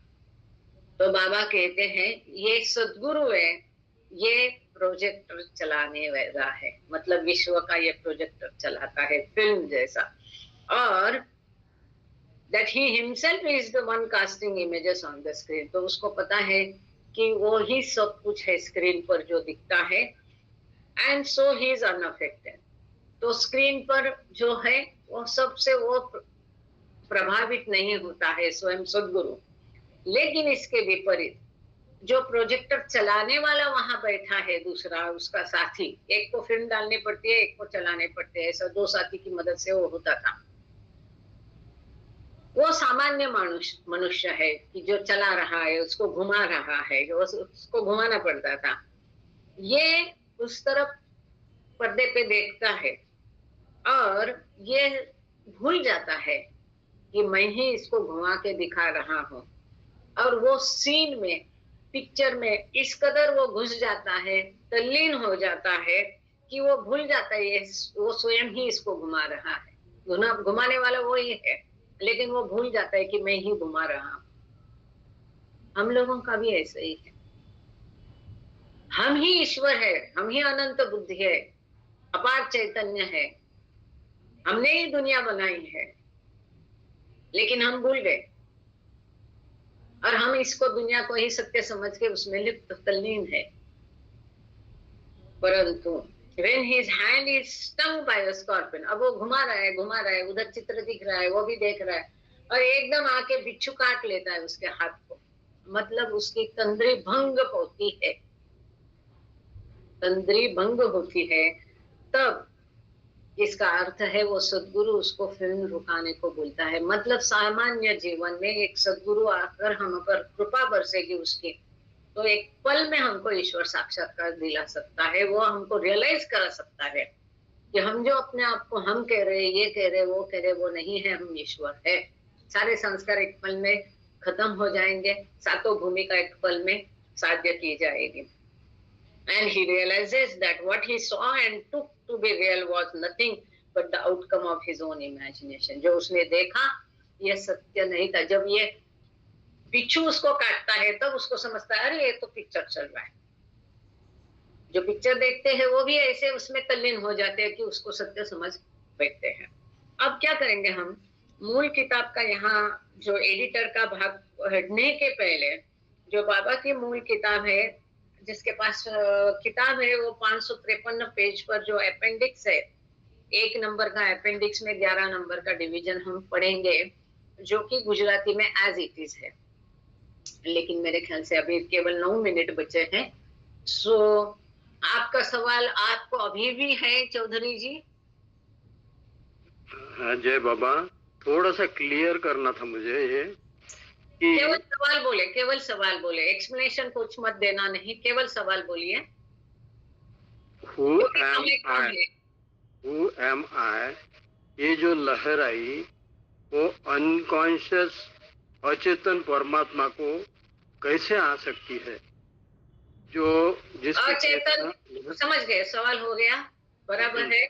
तो बाबा कहते हैं ये सदगुरु है, ये प्रोजेक्टर चलाने वाला है, मतलब विश्व का ये प्रोजेक्टर चलाता है फिल्म जैसा। और that he himself is the one casting images on the screen। तो उसको पता है कि वो ही सब कुछ है स्क्रीन पर जो दिखता है, and so he is unaffected. तो स्क्रीन पर जो है वो सबसे वो प्रभावित नहीं होता है स्वयं सद्गुरु। लेकिन इसके विपरीत जो प्रोजेक्टर चलाने वाला वहां बैठा है दूसरा उसका साथी, एक को फिल्म डालनी पड़ती है, एक को चलाने पड़ते हैं, ऐसा 2 साथी की मदद से वो होता था। वो सामान्य मनुष्य है कि जो चला रहा है, उसको घुमा रहा है, उसको घुमाना पड़ता था। ये उस तरफ पर्दे पे देखता है और ये भूल जाता है कि मैं ही इसको घुमा के दिखा रहा हूं, और वो सीन में, पिक्चर में इस कदर वो घुस जाता है, तल्लीन हो जाता है कि वो भूल जाता है वो स्वयं ही इसको घुमा रहा है। घुमाने वाला वो ही है, लेकिन वो भूल जाता है कि मैं ही घुमा रहा हूं। हम लोगों का भी ऐसा ही है। हम ही ईश्वर है, हम ही अनंत बुद्धि है, अपार चैतन्य है, हमने ही दुनिया बनाई है, लेकिन हम भूल गए और हम इसको दुनिया को ही सत्य समझ के उसमें लिप्त तल्लीन है। परंतु when his hand is stung by a scorpion, अब वो घुमा रहा है, उधर चित्र दिख रहा है, वो भी देख रहा है, और एकदम आके बिच्छू काट लेता है उसके हाथ को, मतलब उसकी तंद्री भंग होती है, तंद्री भंग होती है। तब इसका अर्थ है वो सद्गुरु उसको फिल्म रुकाने को बोलता है। मतलब सामान्य जीवन में एक सद्गुरु आकर हम पर कृपा बरसेगी उसकी, तो एक पल में हमको ईश्वर साक्षात्कार दिला सकता है। वो हमको रियलाइज करा सकता है कि हम जो अपने आप को हम कह रहे, ये कह रहे, वो कह रहे, वो नहीं है, हम ईश्वर है। सारे संस्कार एक पल में खत्म हो जाएंगे, सातों भूमिका एक पल में साध्य की जाएगी। And he realizes that what he saw and took to be real was nothing but the outcome of his own imagination. जो उसने देखा ये सत्य नहीं था। जब ये बिच्छू उसको काटता है तब उसको समझता है अरे ये तो पिक्चर चल रहा है। जो पिक्चर देखते हैं वो भी ऐसे उसमें तल्लीन हो जाते हैं कि उसको सत्य समझ बैठते हैं। अब क्या करेंगे हम, मूल किताब का यहाँ जो एडिटर का भाग पढ़ने के पहले जो बाबा की मूल किताब है, जिसके पास किताब है, वो 553 पेज पर जो अपेंडिक्स है, 1 नंबर का अपेंडिक्स में 11 नंबर का डिवीजन हम पढ़ेंगे, जो कि गुजराती में एज इट इज है। लेकिन मेरे ख्याल से अभी केवल 9 मिनट बचे हैं। सो आपका सवाल आपको अभी भी है चौधरी जी? हाँ जय बाबा, थोड़ा सा क्लियर करना था मुझे ये कि केवल सवाल बोले, एक्सप्लेनेशन कुछ मत देना, नहीं, केवल सवाल बोलिए। Who am I? ये जो लहर आई वो अनकॉन्शियस अचेतन परमात्मा को कैसे आ सकती है? जो अचेतन, समझ गए, सवाल हो गया, बराबर है।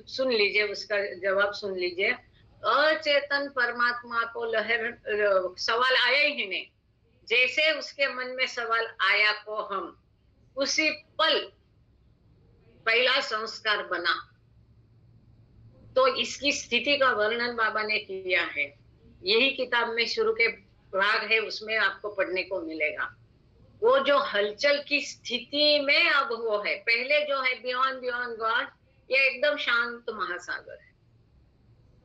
सुन लीजिए, उसका जवाब सुन लीजिए। अचेतन परमात्मा को लहर, सवाल आया ही नहीं। जैसे उसके मन में सवाल आया को हम उसी पल पहला संस्कार बना। तो इसकी स्थिति का वर्णन बाबा ने किया है, यही किताब में शुरू के भाग है, उसमें आपको पढ़ने को मिलेगा। वो जो हलचल की स्थिति में अब वो है, पहले जो है बियॉन्ड गॉड, ये एकदम शांत महासागर है।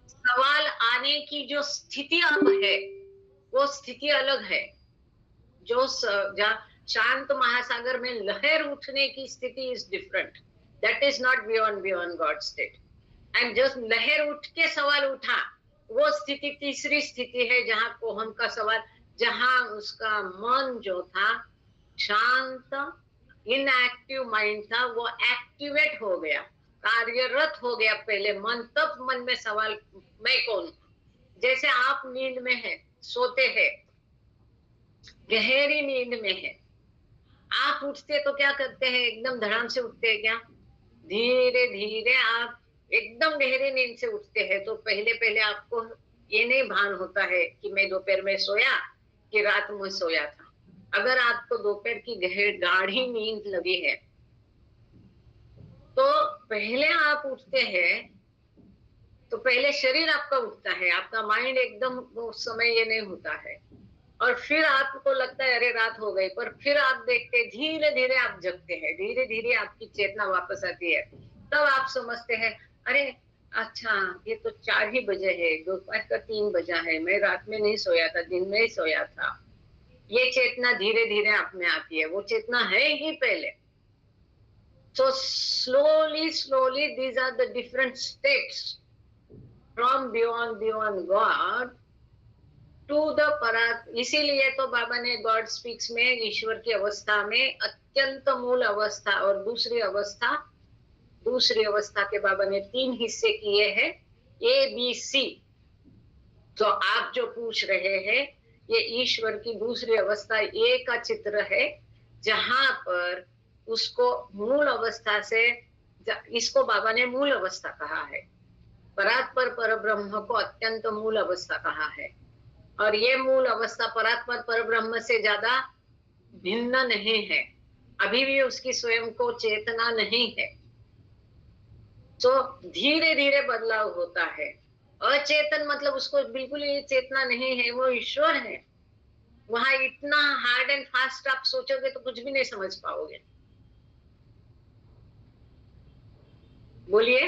सवाल आने की जो स्थिति अब है वो स्थिति अलग है। जो शांत महासागर में लहर उठने की स्थिति is different, that is not beyond God state. And जो लहर उठ के सवाल उठा वो स्थिति तीसरी स्थिति है, जहां कोहम का सवाल, जहां उसका मन जो था शांत इनएक्टिव माइंड था, वो एक्टिवेट हो गया, कार्यरत हो गया पहले मन। तब मन में सवाल मैं कौन? जैसे आप नींद में है, सोते हैं, गहरी नींद में है, आप उठते तो क्या करते हैं? एकदम धड़ाम से उठते हैं क्या? धीरे धीरे आप एकदम गहरी नींद से उठते हैं। तो पहले पहले आपको ये नहीं भान होता है कि मैं दोपहर में सोया कि रात में सोया था। अगर आपको दोपहर की गाढ़ी नींद लगी है तो पहले आप उठते हैं, तो पहले शरीर आपका उठता है, आपका माइंड एकदम उस समय ये नहीं होता है। और फिर आपको लगता है अरे रात हो गई, पर फिर आप देखते धीरे धीरे आप जगते हैं, धीरे धीरे आपकी चेतना वापस आती है। तब आप समझते हैं अरे अच्छा ये तो 4 ही बजे है, दोपहर का 3 बजा है, मैं रात में नहीं सोया था, दिन में ही सोया था। ये चेतना धीरे धीरे आप में आती है, वो चेतना है ही पहले। So slowly these are the different steps from beyond God to the परात। इसीलिए तो बाबा ने गॉड स्पीक्स में ईश्वर की अवस्था में अत्यंत मूल अवस्था और दूसरी अवस्था के बाबा ने 3 हिस्से किए हैं, ABC। तो आप जो पूछ रहे हैं ये ईश्वर की दूसरी अवस्था ए का चित्र है, जहां पर उसको मूल अवस्था से, इसको बाबा ने मूल अवस्था कहा है, परात्पर परब्रह्म को अत्यंत मूल अवस्था कहा है। और ये मूल अवस्था परात्पर परब्रह्म से ज्यादा भिन्न नहीं है, अभी भी उसकी स्वयं को चेतना नहीं है। तो धीरे धीरे बदलाव होता है। अचेतन मतलब उसको बिल्कुल ही चेतना नहीं है, वो ईश्वर है। वहां इतना हार्ड एंड फास्ट आप सोचोगे तो कुछ भी नहीं समझ पाओगे। बोलिए।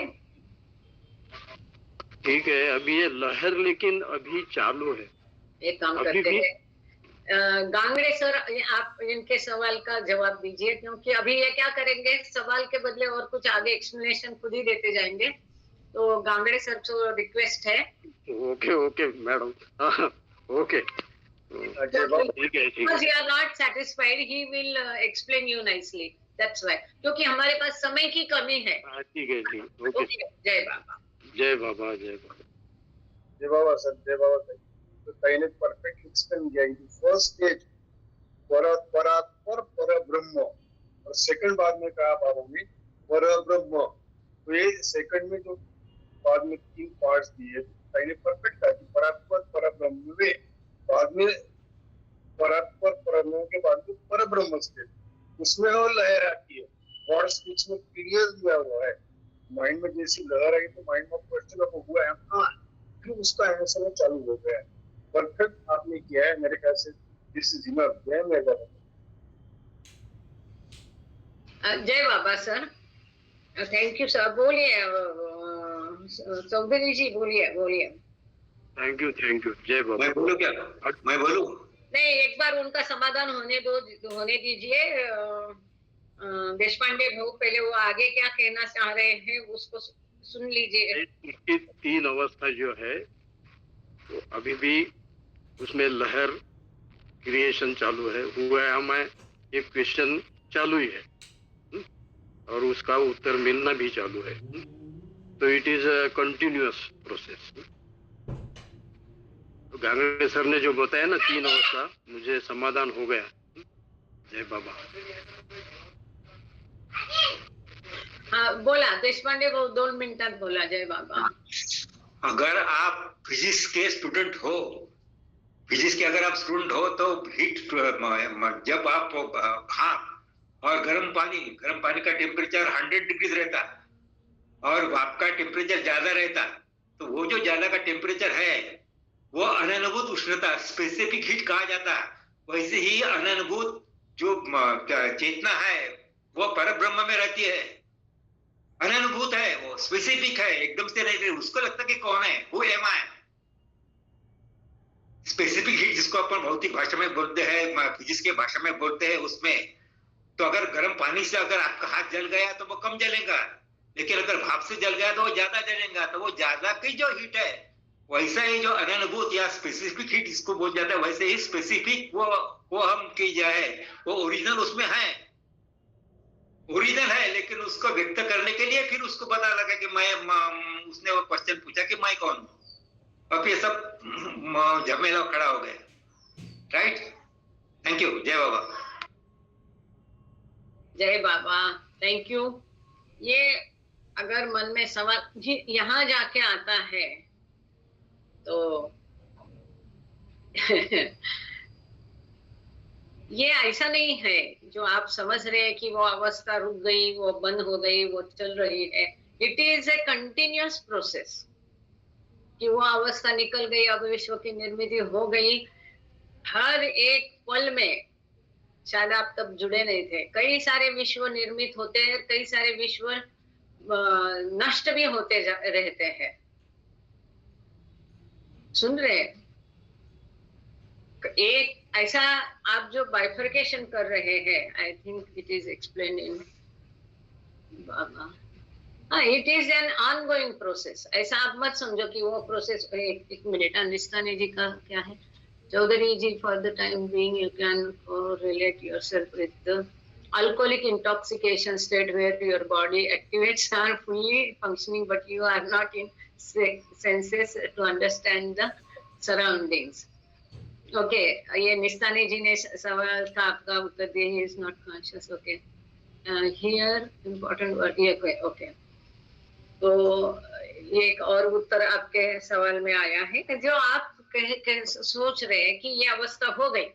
ठीक है, अभी ये लहर लेकिन अभी चालू है। एक काम करते हैं, गांगड़े सर आप इनके सवाल का जवाब दीजिए, क्योंकि अभी ये क्या करेंगे, सवाल के बदले और कुछ आगे एक्सप्लेनेशन खुद ही देते जाएंगे। तो गांगड़े सर को रिक्वेस्ट है। ओके मैडम, ओके ठीक है। Because you are not satisfied, he will explain you nicely. That's why. क्योंकि हमारे पास समय की कमी है। ठीक है, ठीक। ओके। जय बाबा। जय बाबा, जय बाबा। जय बाबा सर, जय बाबा सर। तो पहले परफेक्ट एक्सप्लेन किया कि फर्स्ट स्टेज परात्पर परब्रह्म, और सेकंड बाद में कहा बाबा ने परब्रह्म। तो ये सेकंड में जो बाद में 3 पार्ट्स दिए, पहले परफेक्ट था कि परात्पर परब्रह्म में, बाद में परात्पर परब्रह्म के बाद में परब्रह्म स्टेज, उसमें वो लहर आती है। गॉड स्पीच में क्लियर दिया हुआ है, माइंड में जैसी लहर आई तो माइंड में क्वेश्चन हुआ है, हाँ, फिर उसका आंसर चालू हो गया है। परफेक्ट आपने किया है मेरे ख्याल से। This is enough. जय मेरा जय बाबा सर, थैंक यू सर। बोलिए चौधरी जी, बोलिए। Thank you. जय बाबा। मैं बोलूं क्या? मैं बोलूं? नहीं, एक बार उनका समाधान होने दीजिए। देशपांडे भाऊ, पहले वो आगे क्या कहना चाह रहे हैं उसको सुन लीजिए। उसकी 3 अवस्था जो है तो अभी भी उसमें लहर क्रिएशन चालू है, हुआ है, हमें ये क्वेश्चन चालू ही है और उसका उत्तर मिलना भी चालू है। तो it is a continuous process. तो गांगड़े सर ने जो बताया ना 3 अवस्था, मुझे समाधान हो गया। जय बाबा। हाँ बोला देशपांडे भाऊ, 2 मिनटात बोला। जय बाबा। अगर आप फिजिक्स के स्टूडेंट हो, फिजिक्स के अगर आप स्टूडेंट हो तो हीट, जब आप भाप और गर्म पानी का टेम्परेचर 100 डिग्री रहता और आपका टेम्परेचर ज्यादा रहता, तो वो जो ज्यादा का टेम्परेचर है वो अननुभूत उष्णता, स्पेसिफिक हीट कहा जाता। वैसे ही अननुभूत जो चेतना है वो परब्रह्म में रहती है, अननुभूत है, वो स्पेसिफिक है, एकदम से नहीं। उसको लगता कि कौन है, who am I. Specific heat जिसको अपन भौतिक भाषा में बोलते हैं, फिजिक्स के भाषा में बोलते हैं, उसमें तो अगर गर्म पानी से अगर आपका हाथ जल गया तो वो कम जलेगा, लेकिन अगर भाप से जल गया तो वो ज्यादा जलेगा। तो वो ज्यादा की जो हीट है, वैसा ही जो अननुभूत या स्पेसिफिक हीट जिसको बोल जाता है, वैसे ही स्पेसिफिक वो हम की जाए, वो ओरिजिनल उसमें है, ओरिजिनल है, लेकिन उसको व्यक्त करने के लिए फिर उसको पता लगा कि मैं, उसने वो क्वेश्चन पूछा कि मैं कौन हूं, और फिर सब झमेला खड़ा हो गया। राइट? Thank you. जय बाबा। जय बाबा, थैंक यू। ये अगर मन में सवाल यहाँ जाके आता है तो ये ऐसा नहीं है जो आप समझ रहे हैं कि वो अवस्था रुक गई, वो बंद हो गई, वो चल रही है। It is a continuous process कि वो अवस्था निकल गई, अब विश्व की निर्मित हो गई। हर एक पल में, शायद आप तब जुड़े नहीं थे, कई सारे विश्व निर्मित होते हैं, कई सारे विश्व नष्ट भी होते रहते हैं। सुन रहे हैं? एक ऐसा आप जो बाइफर्केशन कर रहे हैं, I think it is explain in Baba, हाँ, it is an ongoing process. ऐसा आप मत समझो कि वो प्रोसेस, एक मिनट, निस्तानी जी का क्या है? Chaudhary ji, for the time being you can relate yourself with the alcoholic intoxication state where your body activates are fully functioning but you are not in senses to understand the surroundings. Okay, ये निस्तानी जी ने सवाल का आपका उत्तर दिया, he is not conscious. Okay, here important word, ये okay. तो ये एक और उत्तर आपके सवाल में आया है कि जो आप सोच रहे हैं कि ये अवस्था हो गई,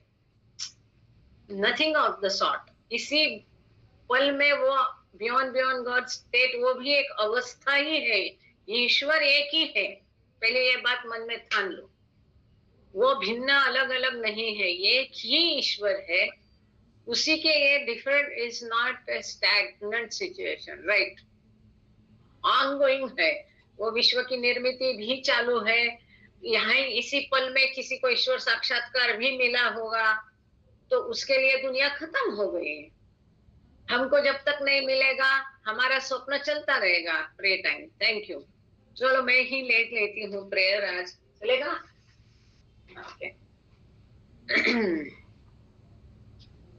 नथिंग ऑफ द सॉर्ट। इसी पल में वो बियॉन्ड गॉड स्टेट, वो भी एक अवस्था ही है। ईश्वर एक ही है, पहले ये बात मन में ठान लो। वो भिन्न अलग अलग नहीं है, एक ही ईश्वर है। उसी के ये different is not a stagnant situation, right, ongoing है। वो विश्व की निर्मित भी चालू है, यहाँ इसी पल में किसी को ईश्वर साक्षात्कार भी मिला होगा, तो उसके लिए दुनिया खत्म हो गई है। हमको जब तक नहीं मिलेगा हमारा स्वप्न चलता रहेगा। Pray time, thank you. चलो मैं ही लेती हूँ प्रेयर आज, चलेगा? ओके।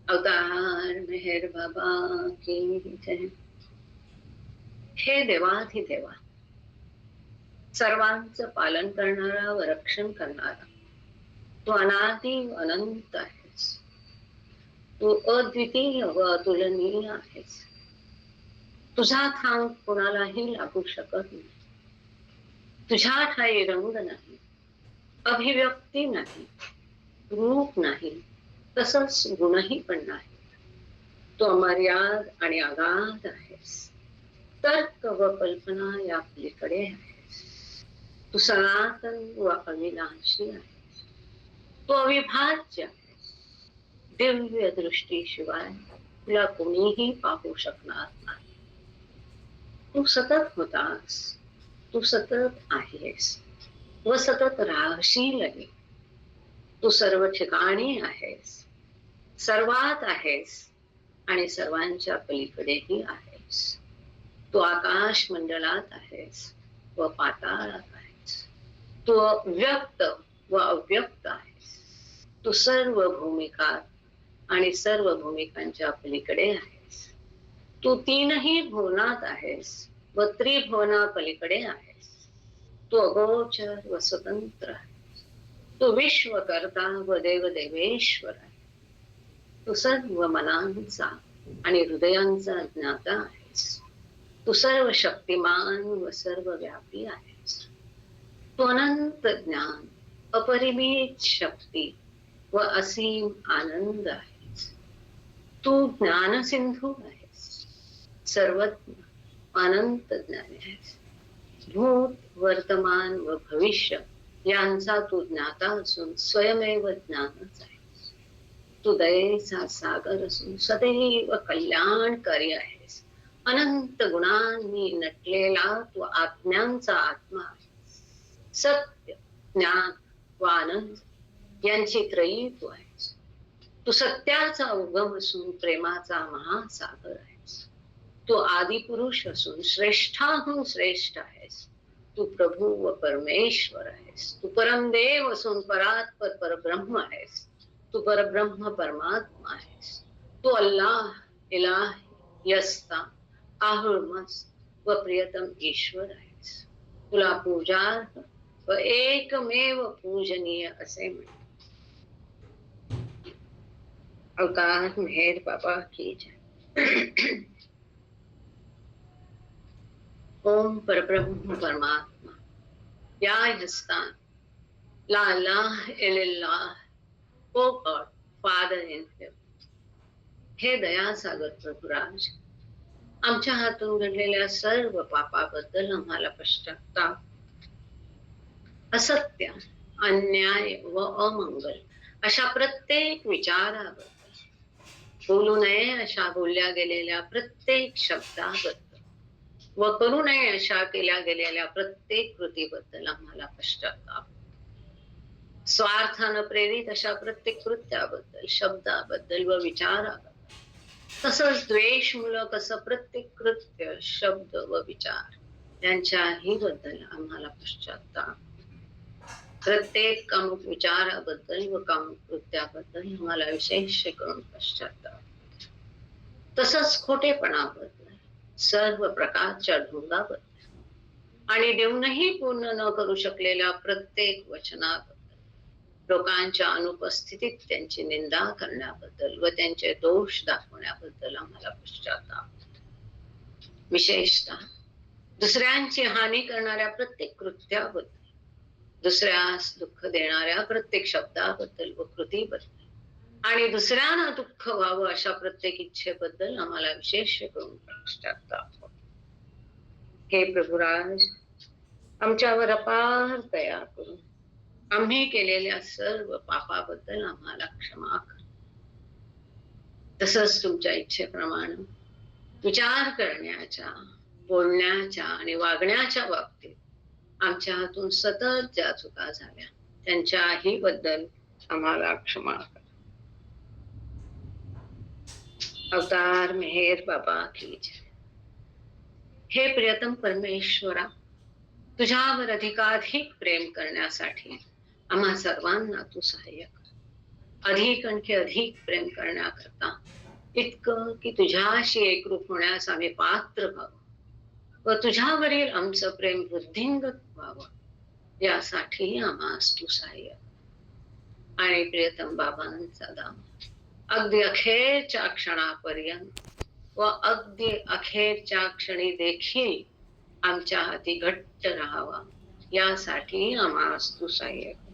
अवतार मेहर बाबा की जय। हे देवाधिदेवा, सर्वांचं पालन करणारा व रक्षण करणारा, तू अनादि अनंत आहेस। तू अद्वितीय व अतुलनीय आहेस। तुझा थांब कोणालाही लागू शकत नाही। तुझ्या ठाई रंग नाही, अभिव्यक्ती नाही, रूप नाही, तसंच गुणही पण नाही। तू अमर्याद आणि अगाध आहेस, तर्क व कल्पना या पलीकडे आहेस। तू सनातन व अविनाशी आहेस। तू अविभाज्य आहेस। दिव्य दृष्टीशिवाय तुला कोणीही पाहू शकणार नाही। तू सतत होतास, तू सतत आहेस व सतत राहशीलही। तू सर्व ठिकाणी आहेस, सर्वात आहेस आणि सर्वांच्या पलीकडेही आहेस। तू आकाश मंडलात आहेस व पाताळात आहेस। तू व्यक्त व अव्यक्त आहेस। तू सर्व भूमिकात आणि सर्व भूमिकांच्या पलीकडे आहेस। तू तीनही भुवनात आहेस व त्रिभुवना पलीकडे आहेस। तू अगोचर व स्वतंत्र आहेस। तू विश्वकर्ता व देवदेवेश्वर आहे। तू सर्व मनांचा आणि हृदयांचा ज्ञाता आहेस। तू सर्व शक्तिमान व सर्व व्यापी आहेस। तू अनंत ज्ञान, अपरिमित शक्ती व असीम आनंद आहेस। तू ज्ञान सिंधू आहेस, सर्वज्ञ अनंत ज्ञानी आहेस। भूत, वर्तमान व भविष्य यांचा तू ज्ञाता असून स्वयमेव ज्ञानच आहेस। तू दयेचा सागर असून सदैव कल्याणकारी आहेस। अनंत गुणांनी नटलेला तू आज्ञांचा आत्मा आहेस। सत्य, ज्ञान व आनंद यांची त्रयी तू आहेस। तू सत्याचा उगम असून प्रेमाचा महासागर आहेस। तू आदिपुरुष असून श्रेष्ठाहून श्रेष्ठ आहेस। तू प्रभू व परमेश्वर आहेस। तू परमदेव असून परात्पर परब्रह्म आहेस। तू परब्रह्म परमात्मा आहेस। तू अल्लाह, इलाह, यस्ता, आहुर्मस्त व प्रियतम ईश्वर आहेस। तुला पूजार्ह व एकमेव पूजनीय असे म्हणतात। अवतार मेहर बाबा की जय। ओम परब्रह्म परमात्मा, या हिस्तान, ला इलाहा इल्लल्लाह, ओ गॉड, फादर इन हेवन। हे दयासागर प्रभुराज, आमच्या हातून घडलेल्या सर्व पापाबद्दल आम्हाला पश्चाताप। असत्य, अन्याय व अमंगल अशा प्रत्येक विचाराबद्दल, बोलू नये अशा बोलल्या गेलेल्या प्रत्येक शब्दाबद्दल व करू नये अशा केल्या गेलेल्या प्रत्येक कृतीबद्दल आम्हाला पश्चाताप. स्वार्थानं प्रेरित अशा प्रत्येक कृत्याबद्दल, शब्दाबद्दल व विचाराबद्दल, तसंच द्वेषमूलक असं प्रत्येक कृत्य, शब्द व विचार यांच्याही बद्दल आम्हाला पश्चाताप. प्रत्येक कामुक विचाराबद्दल व कामुक कृत्याबद्दल आम्हाला विशेष करून पश्चाताप. तसंच खोटेपणाबद्दल, सर्व प्रकारच्या ढोंगाबद्दल आणि देऊनही पूर्ण न करू शकलेल्या प्रत्येक वचनाबद्दल, लोकांच्या अनुपस्थितीत त्यांची निंदा करण्याबद्दल व त्यांचे दोष दाखवण्याबद्दल आम्हाला पश्चाताप. विशेषतः दुसऱ्यांची हानी करणाऱ्या प्रत्येक कृत्याबद्दल, दुसऱ्यास दुःख देणाऱ्या प्रत्येक शब्दाबद्दल व कृतीबद्दल आणि दुसऱ्यांना दुःख व्हावं अशा प्रत्येक इच्छेबद्दल आम्हाला विशेष करून पश्चाताप. हे प्रभुराज, आमच्यावर अपार दया करून आम्ही केलेल्या सर्व पापाबद्दल आम्हाला क्षमा कर. तसंच तुमच्या इच्छेप्रमाणे विचार करण्याच्या, बोलण्याच्या आणि वागण्याच्या बाबतीत आमच्या हातून सतत ज्या चुका झाल्या त्यांच्याही बद्दल आम्हाला क्षमा कर. अवतार मेहेर बाबा की जय. हे प्रियतम परमेश्वरा, तुझ्यावर अधिकाधिक प्रेम करण्यासाठी आम्हा सर्वांना तू सहाय्य कर. अधिक आणखी अधिक प्रेम करण्याकरता इतकं की तुझ्याशी एकरूप होण्यास आम्ही पात्र व्हावं व तुझ्यावरील आमचं प्रेम वृद्धिंगत व्हावं यासाठी आम्हास तू सहाय्य कर. आणि प्रियतम बाबांचा दाम अगदी अखेरच्या क्षणापर्यंत व अगदी अखेरच्या क्षणी देखील आमच्या हाती घट्ट राहावा यासाठी आम्हास तू सहाय्य कर.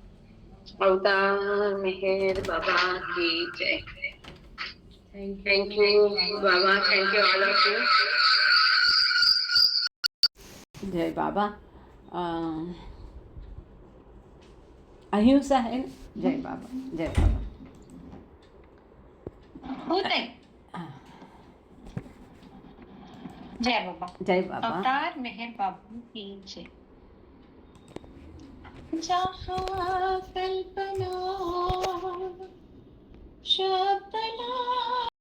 अवतार मेहेर बाबा की जय. Thank you Baba, thank you all of you. जय बाबा. अहिंसा आहे. जय बाबा, जय बाबा. जय बाबा. जय बाबा. अवतार मेहर बाबू की जय. जहाँ कल्पना शब्द